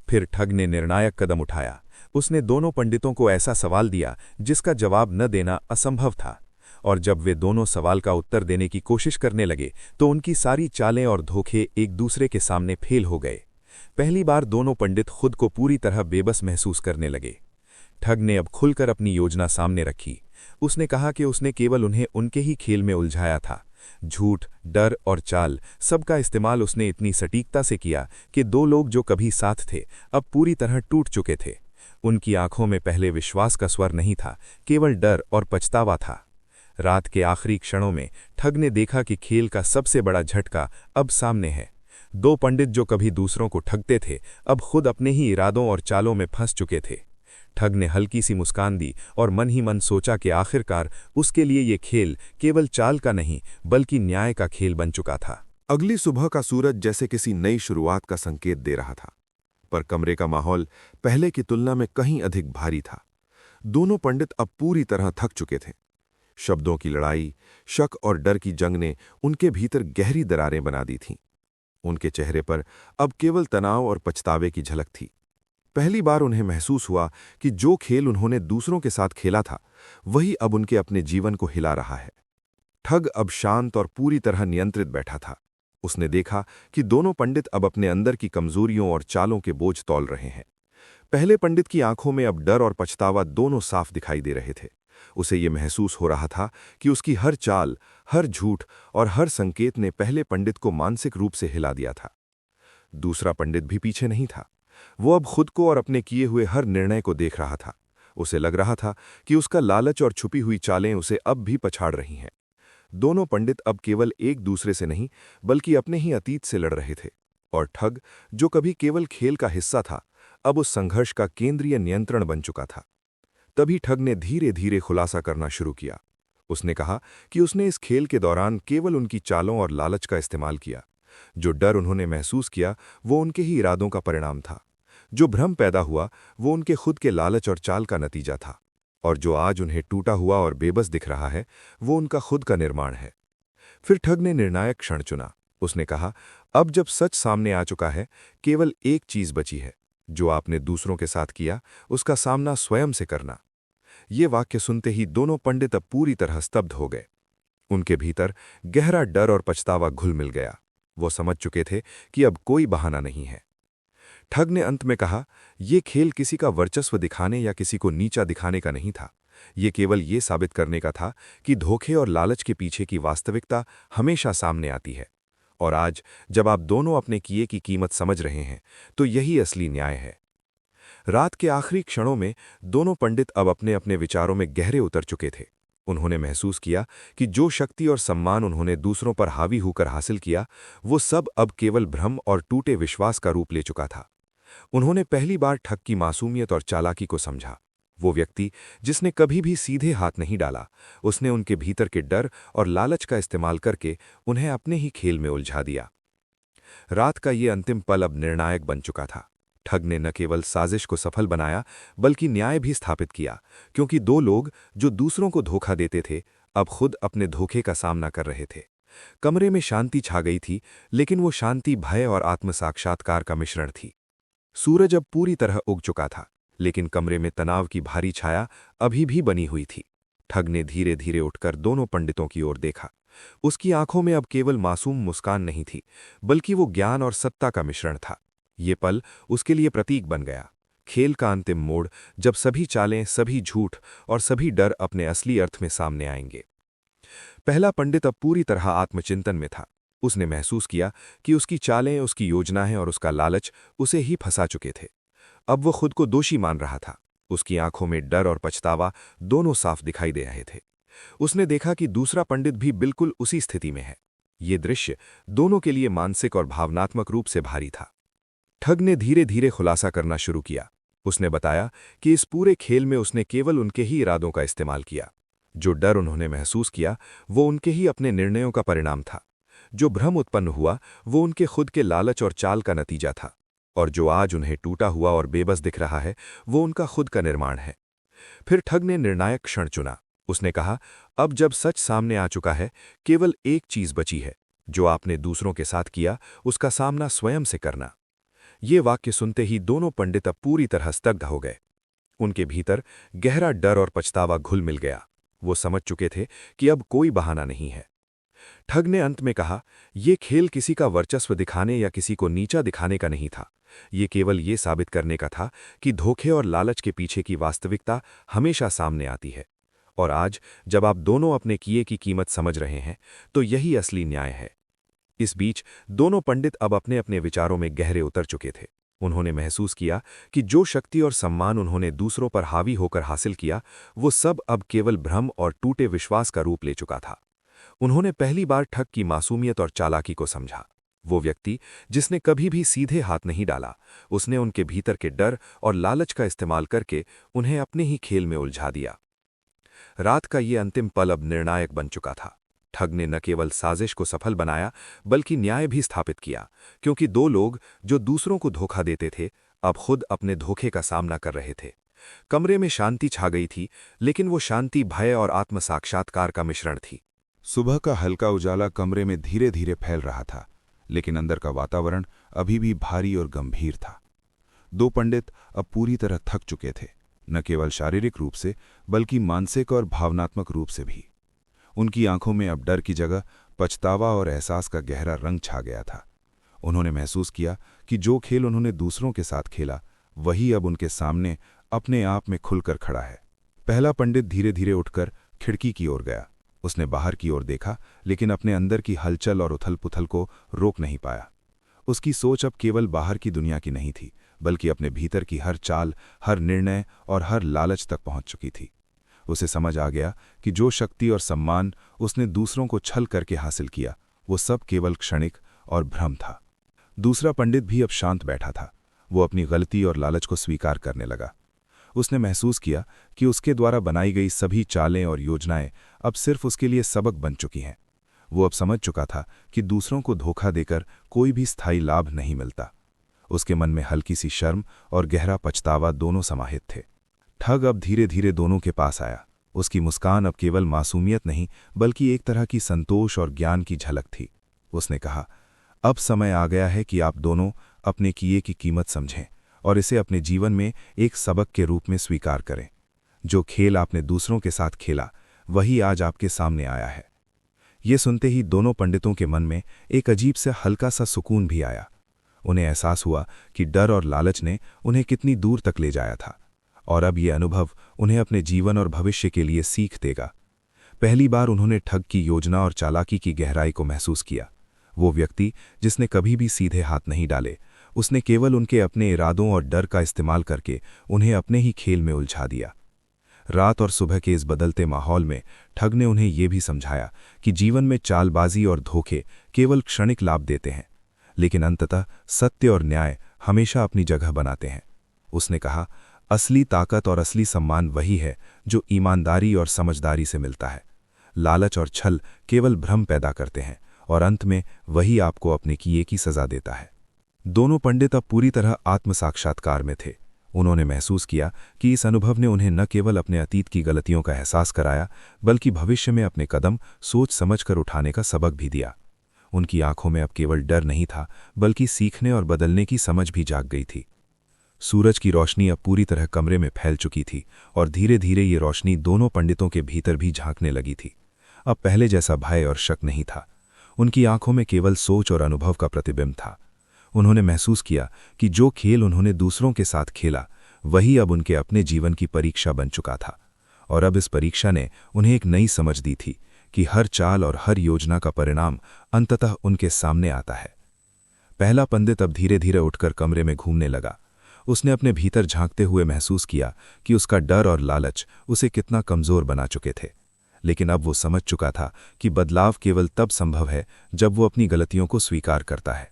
फिर ठग ने निर्णायक कदम उठाया। उसने दोनों पंडितों को ऐसा सवाल दिया जिसका जवाब न देना असंभव था, और जब वे दोनों सवाल का उत्तर देने की कोशिश करने लगे तो उनकी सारी चालें और धोखे एक दूसरे के सामने फेल हो गए। पहली बार दोनों पंडित खुद को पूरी तरह बेबस महसूस करने लगे। ठग ने अब खुलकर अपनी योजना सामने रखी। उसने कहा कि उसने केवल उन्हें उनके ही खेल में उलझाया था। झूठ, डर और चाल, सबका इस्तेमाल उसने इतनी सटीकता से किया कि दो लोग जो कभी साथ थे अब पूरी तरह टूट चुके थे। उनकी आंखों में पहले विश्वास का स्वर नहीं था, केवल डर और पछतावा था। रात के आखिरी क्षणों में ठग ने देखा कि खेल का सबसे बड़ा झटका अब सामने है। दो पंडित जो कभी दूसरों को ठगते थे, अब खुद अपने ही इरादों और चालों में फंस चुके थे। ठग ने हल्की सी मुस्कान दी और मन ही मन सोचा कि आखिरकार उसके लिए ये खेल केवल चाल का नहीं, बल्कि न्याय का खेल बन चुका था। अगली सुबह का सूरज जैसे किसी नई शुरुआत का संकेत दे रहा था, पर कमरे का माहौल पहले की तुलना में कहीं अधिक भारी था। दोनों पंडित अब पूरी तरह थक चुके थे। शब्दों की लड़ाई, शक और डर की जंग ने उनके भीतर गहरी दरारें बना दी थीं। उनके चेहरे पर अब केवल तनाव और पछतावे की झलक थी। पहली बार उन्हें महसूस हुआ कि जो खेल उन्होंने दूसरों के साथ खेला था, वही अब उनके अपने जीवन को हिला रहा है। ठग अब शांत और पूरी तरह नियंत्रित बैठा था। उसने देखा कि दोनों पंडित अब अपने अंदर की कमजोरियों और चालों के बोझ तौल रहे हैं। पहले पंडित की आंखों में अब डर और पछतावा दोनों साफ दिखाई दे रहे थे। उसे ये महसूस हो रहा था कि उसकी हर चाल, हर झूठ और हर संकेत ने पहले पंडित को मानसिक रूप से हिला दिया था। दूसरा पंडित भी पीछे नहीं था। वो अब खुद को और अपने किए हुए हर निर्णय को देख रहा था। उसे लग रहा था कि उसका लालच और छुपी हुई चालें उसे अब भी पछाड़ रही हैं। दोनों पंडित अब केवल एक दूसरे से नहीं, बल्कि अपने ही अतीत से लड़ रहे थे। और ठग, जो कभी केवल खेल का हिस्सा था, अब उस संघर्ष का केंद्रीय नियंत्रण बन चुका था। तभी ठग ने धीरे धीरे खुलासा करना शुरू किया। उसने कहा कि उसने इस खेल के दौरान केवल उनकी चालों और लालच का इस्तेमाल किया। जो डर उन्होंने महसूस किया, वो उनके ही इरादों का परिणाम था। जो भ्रम पैदा हुआ, वो उनके खुद के लालच और चाल का नतीजा था। और जो आज उन्हें टूटा हुआ और बेबस दिख रहा है, वो उनका खुद का निर्माण है। फिर ठग ने निर्णायक क्षण चुना। उसने कहा, अब जब सच सामने आ चुका है, केवल एक चीज बची है। जो आपने दूसरों के साथ किया, उसका सामना स्वयं से करना। ये वाक्य सुनते ही दोनों पंडित अब पूरी तरह स्तब्ध हो गए। उनके भीतर गहरा डर और पछतावा घुल मिल गया। वो समझ चुके थे कि अब कोई बहाना नहीं है। ठग ने अंत में कहा, यह खेल किसी का वर्चस्व दिखाने या किसी को नीचा दिखाने का नहीं था। ये केवल ये साबित करने का था कि धोखे और लालच के पीछे की वास्तविकता हमेशा सामने आती है। और आज जब आप दोनों अपने किए की कीमत समझ रहे हैं, तो यही असली न्याय है। रात के आखिरी क्षणों में दोनों पंडित अब अपने अपने विचारों में गहरे उतर चुके थे। उन्होंने महसूस किया कि जो शक्ति और सम्मान उन्होंने दूसरों पर हावी होकर हासिल किया, वो सब अब केवल भ्रम और टूटे विश्वास का रूप ले चुका था। उन्होंने पहली बार ठग की मासूमियत और चालाकी को समझा। वो व्यक्ति जिसने कभी भी सीधे हाथ नहीं डाला, उसने उनके भीतर के डर और लालच का इस्तेमाल करके उन्हें अपने ही खेल में उलझा दिया। रात का ये अंतिम पल अब निर्णायक बन चुका था। ठग ने न केवल साजिश को सफल बनाया, बल्कि न्याय भी स्थापित किया, क्योंकि दो लोग जो दूसरों को धोखा देते थे, अब खुद अपने धोखे का सामना कर रहे थे। कमरे में शांति छा गई थी, लेकिन वो शांति भय और आत्मसाक्षात्कार का मिश्रण थी। सूरज अब पूरी तरह उग चुका था, लेकिन कमरे में तनाव की भारी छाया अभी भी बनी हुई थी। ठग ने धीरे धीरे उठकर दोनों पंडितों की ओर देखा। उसकी आंखों में अब केवल मासूम मुस्कान नहीं थी, बल्कि वो ज्ञान और सत्ता का मिश्रण था। ये पल उसके लिए प्रतीक बन गया। खेल का अंतिम मोड़, जब सभी चालें, सभी झूठ और सभी डर अपने असली अर्थ में सामने आएंगे। पहला पंडित अब पूरी तरह आत्मचिंतन में था। उसने महसूस किया कि उसकी चालें, उसकी योजनाएं और उसका लालच उसे ही फंसा चुके थे। अब वो खुद को दोषी मान रहा था। उसकी आंखों में डर और पछतावा दोनों साफ दिखाई दे रहे थे। उसने देखा कि दूसरा पंडित भी बिल्कुल उसी स्थिति में है। ये दृश्य दोनों के लिए मानसिक और भावनात्मक रूप से भारी था। ठग ने धीरे धीरे खुलासा करना शुरू किया। उसने बताया कि इस पूरे खेल में उसने केवल उनके ही इरादों का इस्तेमाल किया। जो डर उन्होंने महसूस किया, वो उनके ही अपने निर्णयों का परिणाम था। जो भ्रम उत्पन्न हुआ, वो उनके खुद के लालच और चाल का नतीजा था। और जो आज उन्हें टूटा हुआ और बेबस दिख रहा है, वो उनका खुद का निर्माण है। फिर ठग ने निर्णायक क्षण चुना। उसने कहा, अब जब सच सामने आ चुका है, केवल एक चीज बची है। जो आपने दूसरों के साथ किया, उसका सामना स्वयं से करना। ये वाक्य सुनते ही दोनों पंडित अब पूरी तरह स्तब्ध हो गए। उनके भीतर गहरा डर और पछतावा घुल मिल गया। वो समझ चुके थे कि अब कोई बहाना नहीं है। ठग ने अंत में कहा, यह खेल किसी का वर्चस्व दिखाने या किसी को नीचा दिखाने का नहीं था। ये केवल ये साबित करने का था कि धोखे और लालच के पीछे की वास्तविकता हमेशा सामने आती है। और आज जब आप दोनों अपने किए की कीमत समझ रहे हैं, तो यही असली न्याय है। इस बीच दोनों पंडित अब अपने अपने विचारों में गहरे उतर चुके थे। उन्होंने महसूस किया कि जो शक्ति और सम्मान उन्होंने दूसरों पर हावी होकर हासिल किया, वो सब अब केवल भ्रम और टूटे विश्वास का रूप ले चुका था। उन्होंने पहली बार ठग की मासूमियत और चालाकी को समझा। वो व्यक्ति जिसने कभी भी सीधे हाथ नहीं डाला, उसने उनके भीतर के डर और लालच का इस्तेमाल करके उन्हें अपने ही खेल में उलझा दिया। रात का ये अंतिम पल अब निर्णायक बन चुका था। ठग ने न केवल साजिश को सफल बनाया, बल्कि न्याय भी स्थापित किया, क्योंकि दो लोग जो दूसरों को धोखा देते थे, अब खुद अपने धोखे का सामना कर रहे थे। कमरे में शांति छा गई थी, लेकिन वो शांति भय और आत्म साक्षात्कार का मिश्रण थी। सुबह का हल्का उजाला कमरे में धीरे धीरे फैल रहा था, लेकिन अंदर का वातावरण अभी भी भारी और गंभीर था। दो पंडित अब पूरी तरह थक चुके थे, न केवल शारीरिक रूप से बल्कि मानसिक और भावनात्मक रूप से भी। उनकी आंखों में अब डर की जगह पछतावा और एहसास का गहरा रंग छा गया था। उन्होंने महसूस किया कि जो खेल उन्होंने दूसरों के साथ खेला, वही अब उनके सामने अपने आप में खुलकर खड़ा है। पहला पंडित धीरे धीरे उठकर खिड़की की ओर गया। उसने बाहर की ओर देखा, लेकिन अपने अंदर की हलचल और उथल-पुथल को रोक नहीं पाया। उसकी सोच अब केवल बाहर की दुनिया की नहीं थी, बल्कि अपने भीतर की हर चाल, हर निर्णय और हर लालच तक पहुंच चुकी थी। उसे समझ आ गया कि जो शक्ति और सम्मान उसने दूसरों को छल करके हासिल किया, वो सब केवल क्षणिक और भ्रम था। दूसरा पंडित भी अब शांत बैठा था। वो अपनी गलती और लालच को स्वीकार करने लगा। उसने महसूस किया कि उसके द्वारा बनाई गई सभी चालें और योजनाएं अब सिर्फ उसके लिए सबक बन चुकी हैं। वो अब समझ चुका था कि दूसरों को धोखा देकर कोई भी स्थायी लाभ नहीं मिलता। उसके मन में हल्की सी शर्म और गहरा पछतावा दोनों समाहित थे। ठग अब धीरे धीरे दोनों के पास आया। उसकी मुस्कान अब केवल मासूमियत नहीं, बल्कि एक तरह की संतोष और ज्ञान की झलक थी। उसने कहा, अब समय आ गया है कि आप दोनों अपने किए की कीमत समझें और इसे अपने जीवन में एक सबक के रूप में स्वीकार करें। जो खेल आपने दूसरों के साथ खेला, वही आज आपके सामने आया है। ये सुनते ही दोनों पंडितों के मन में एक अजीब से हल्का सा सुकून भी आया। उन्हें एहसास हुआ कि डर और लालच ने उन्हें कितनी दूर तक ले जाया था, और अब ये अनुभव उन्हें अपने जीवन और भविष्य के लिए सीख देगा। पहली बार उन्होंने ठग की योजना और चालाकी की गहराई को महसूस किया। वो व्यक्ति जिसने कभी भी सीधे हाथ नहीं डाले, उसने केवल उनके अपने इरादों और डर का इस्तेमाल करके उन्हें अपने ही खेल में उलझा दिया। रात और सुबह के इस बदलते माहौल में ठग ने उन्हें ये भी समझाया कि जीवन में चालबाजी और धोखे केवल क्षणिक लाभ देते हैं, लेकिन अंततः सत्य और न्याय हमेशा अपनी जगह बनाते हैं। उसने कहा, असली ताकत और असली सम्मान वही है जो ईमानदारी और समझदारी से मिलता है। लालच और छल केवल भ्रम पैदा करते हैं, और अंत में वही आपको अपने किए की सजा देता है। दोनों पंडित अब पूरी तरह आत्म साक्षात्कार में थे। उन्होंने महसूस किया कि इस अनुभव ने उन्हें न केवल अपने अतीत की गलतियों का एहसास कराया, बल्कि भविष्य में अपने कदम सोच समझकर उठाने का सबक भी दिया। उनकी आंखों में अब केवल डर नहीं था, बल्कि सीखने और बदलने की समझ भी जाग गई थी। सूरज की रोशनी अब पूरी तरह कमरे में फैल चुकी थी, और धीरे धीरे ये रोशनी दोनों पंडितों के भीतर भी झांकने लगी थी। अब पहले जैसा भय और शक नहीं था। उनकी आंखों में केवल सोच और अनुभव का प्रतिबिंब था। उन्होंने महसूस किया कि जो खेल उन्होंने दूसरों के साथ खेला, वही अब उनके अपने जीवन की परीक्षा बन चुका था। और अब इस परीक्षा ने उन्हें एक नई समझ दी थी कि हर चाल और हर योजना का परिणाम अंततः उनके सामने आता है। पहला पंडित अब धीरे धीरे उठकर कमरे में घूमने लगा। उसने अपने भीतर झांकते हुए महसूस किया कि उसका डर और लालच उसे कितना कमजोर बना चुके थे। लेकिन अब वो समझ चुका था कि बदलाव केवल तब संभव है जब वो अपनी गलतियों को स्वीकार करता है।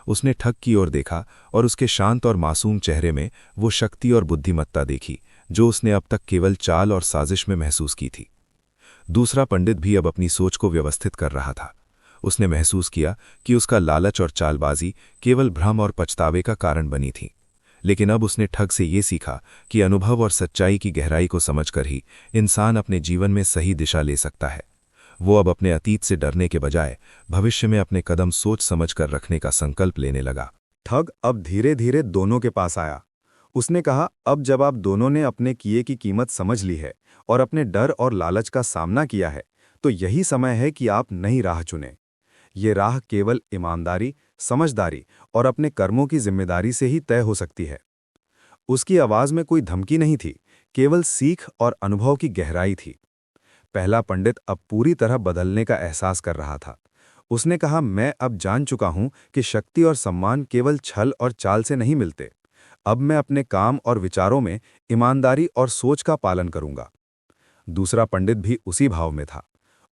उसने ठग की ओर देखा, और उसके शांत और मासूम चेहरे में वो शक्ति और बुद्धिमत्ता देखी जो उसने अब तक केवल चाल और साजिश में महसूस की थी। दूसरा पंडित भी अब अपनी सोच को व्यवस्थित कर रहा था। उसने महसूस किया कि उसका लालच और चालबाजी केवल भ्रम और पछतावे का कारण बनी थी। लेकिन अब उसने ठग से ये सीखा कि अनुभव और सच्चाई की गहराई को समझकर ही इंसान अपने जीवन में सही दिशा ले सकता है। वो अब अपने अतीत से डरने के बजाय भविष्य में अपने कदम सोच समझकर रखने का संकल्प लेने लगा। ठग अब धीरे धीरे दोनों के पास आया। उसने कहा, अब जब आप दोनों ने अपने किए की कीमत समझ ली है और अपने डर और लालच का सामना किया है, तो यही समय है कि आप नई राह चुनें। ये राह केवल ईमानदारी, समझदारी और अपने कर्मों की जिम्मेदारी से ही तय हो सकती है। उसकी आवाज में कोई धमकी नहीं थी, केवल सीख और अनुभव की गहराई थी। पहला पंडित अब पूरी तरह बदलने का एहसास कर रहा था। उसने कहा, मैं अब जान चुका हूं कि शक्ति और सम्मान केवल छल और चाल से नहीं मिलते। अब मैं अपने काम और विचारों में ईमानदारी और सोच का पालन करूंगा। दूसरा पंडित भी उसी भाव में था।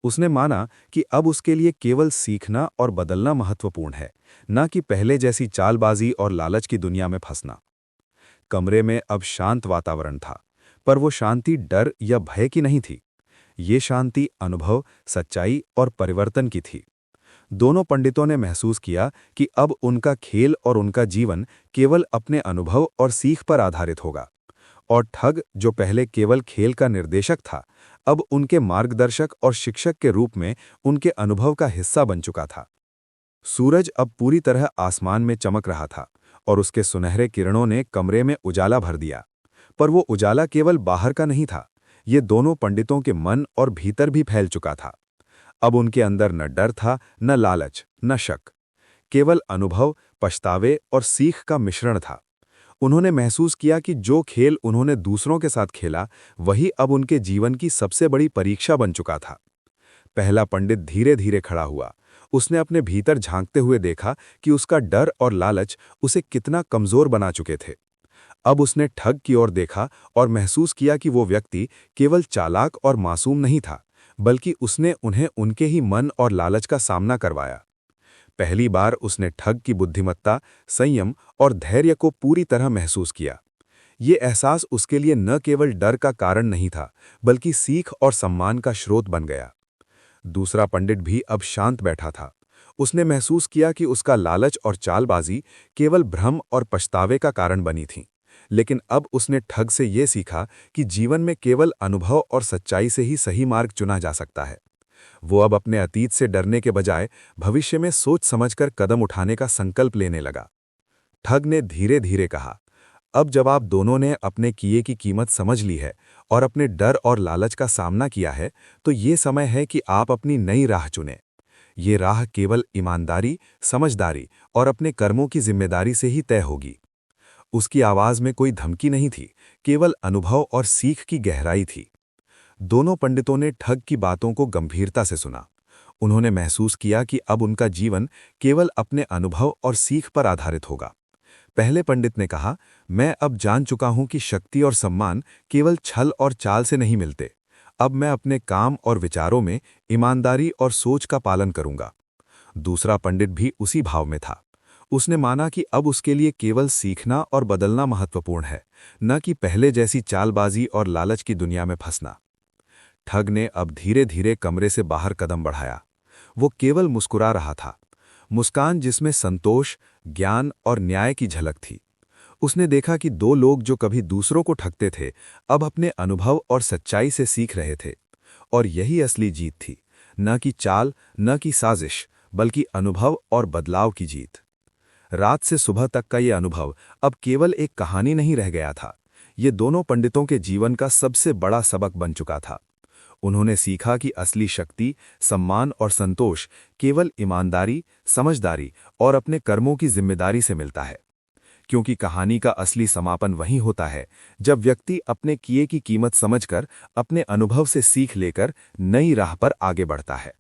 उसने माना कि अब उसके लिए केवल सीखना और बदलना महत्वपूर्ण है, न कि पहले जैसी चालबाजी और लालच की दुनिया में फंसना। कमरे में अब शांत वातावरण था, पर वो शांति डर या भय की नहीं थी। ये शांति अनुभव, सच्चाई और परिवर्तन की थी। दोनों पंडितों ने महसूस किया कि अब उनका खेल और उनका जीवन केवल अपने अनुभव और सीख पर आधारित होगा। और ठग, जो पहले केवल खेल का निर्देशक था, अब उनके मार्गदर्शक और शिक्षक के रूप में उनके अनुभव का हिस्सा बन चुका था। सूरज अब पूरी तरह आसमान में चमक रहा था और उसके सुनहरे किरणों ने कमरे में उजाला भर दिया। पर वो उजाला केवल बाहर का नहीं था, ये दोनों पंडितों के मन और भीतर भी फैल चुका था। अब उनके अंदर न डर था, न लालच, न शक, केवल अनुभव, पछतावे और सीख का मिश्रण था। उन्होंने महसूस किया कि जो खेल उन्होंने दूसरों के साथ खेला, वही अब उनके जीवन की सबसे बड़ी परीक्षा बन चुका था। पहला पंडित धीरे धीरे खड़ा हुआ। उसने अपने भीतर झांकते हुए देखा कि उसका डर और लालच उसे कितना कमजोर बना चुके थे। अब उसने ठग की ओर देखा और महसूस किया कि वो व्यक्ति केवल चालाक और मासूम नहीं था, बल्कि उसने उन्हें उनके ही मन और लालच का सामना करवाया। पहली बार उसने ठग की बुद्धिमत्ता, संयम और धैर्य को पूरी तरह महसूस किया। ये एहसास उसके लिए न केवल डर का कारण नहीं था, बल्कि सीख और सम्मान का स्रोत बन गया। दूसरा पंडित भी अब शांत बैठा था। उसने महसूस किया कि उसका लालच और चालबाजी केवल भ्रम और पछतावे का कारण बनी थी, लेकिन अब उसने ठग से ये सीखा कि जीवन में केवल अनुभव और सच्चाई से ही सही मार्ग चुना जा सकता है। वो अब अपने अतीत से डरने के बजाय भविष्य में सोच समझकर कदम उठाने का संकल्प लेने लगा। ठग ने धीरे धीरे कहा, अब जब आप दोनों ने अपने किए की कीमत समझ ली है और अपने डर और लालच का सामना किया है, तो ये समय है कि आप अपनी नई राह चुनें। ये राह केवल ईमानदारी, समझदारी और अपने कर्मों की जिम्मेदारी से ही तय होगी। उसकी आवाज में कोई धमकी नहीं थी, केवल अनुभव और सीख की गहराई थी। दोनों पंडितों ने ठग की बातों को गंभीरता से सुना। उन्होंने महसूस किया कि अब उनका जीवन केवल अपने अनुभव और सीख पर आधारित होगा। पहले पंडित ने कहा, मैं अब जान चुका हूं कि शक्ति और सम्मान केवल छल और चाल से नहीं मिलते। अब मैं अपने काम और विचारों में ईमानदारी और सोच का पालन करूंगा। दूसरा पंडित भी उसी भाव में था। उसने माना कि अब उसके लिए केवल सीखना और बदलना महत्वपूर्ण है, न कि पहले जैसी चालबाजी और लालच की दुनिया में फंसना। ठग ने अब धीरे धीरे कमरे से बाहर कदम बढ़ाया। वो केवल मुस्कुरा रहा था, मुस्कान जिसमें संतोष, ज्ञान और न्याय की झलक थी। उसने देखा कि दो लोग जो कभी दूसरों को ठगते थे, अब अपने अनुभव और सच्चाई से सीख रहे थे। और यही असली जीत थी, न कि चाल, न कि साजिश, बल्कि अनुभव और बदलाव की जीत। रात से सुबह तक का ये अनुभव अब केवल एक कहानी नहीं रह गया था, ये दोनों पंडितों के जीवन का सबसे बड़ा सबक बन चुका था। उन्होंने सीखा कि असली शक्ति, सम्मान और संतोष केवल ईमानदारी, समझदारी और अपने कर्मों की जिम्मेदारी से मिलता है। क्योंकि कहानी का असली समापन वही होता है जब व्यक्ति अपने किए की कीमत समझकर, अपने अनुभव से सीख लेकर नई राह पर आगे बढ़ता है।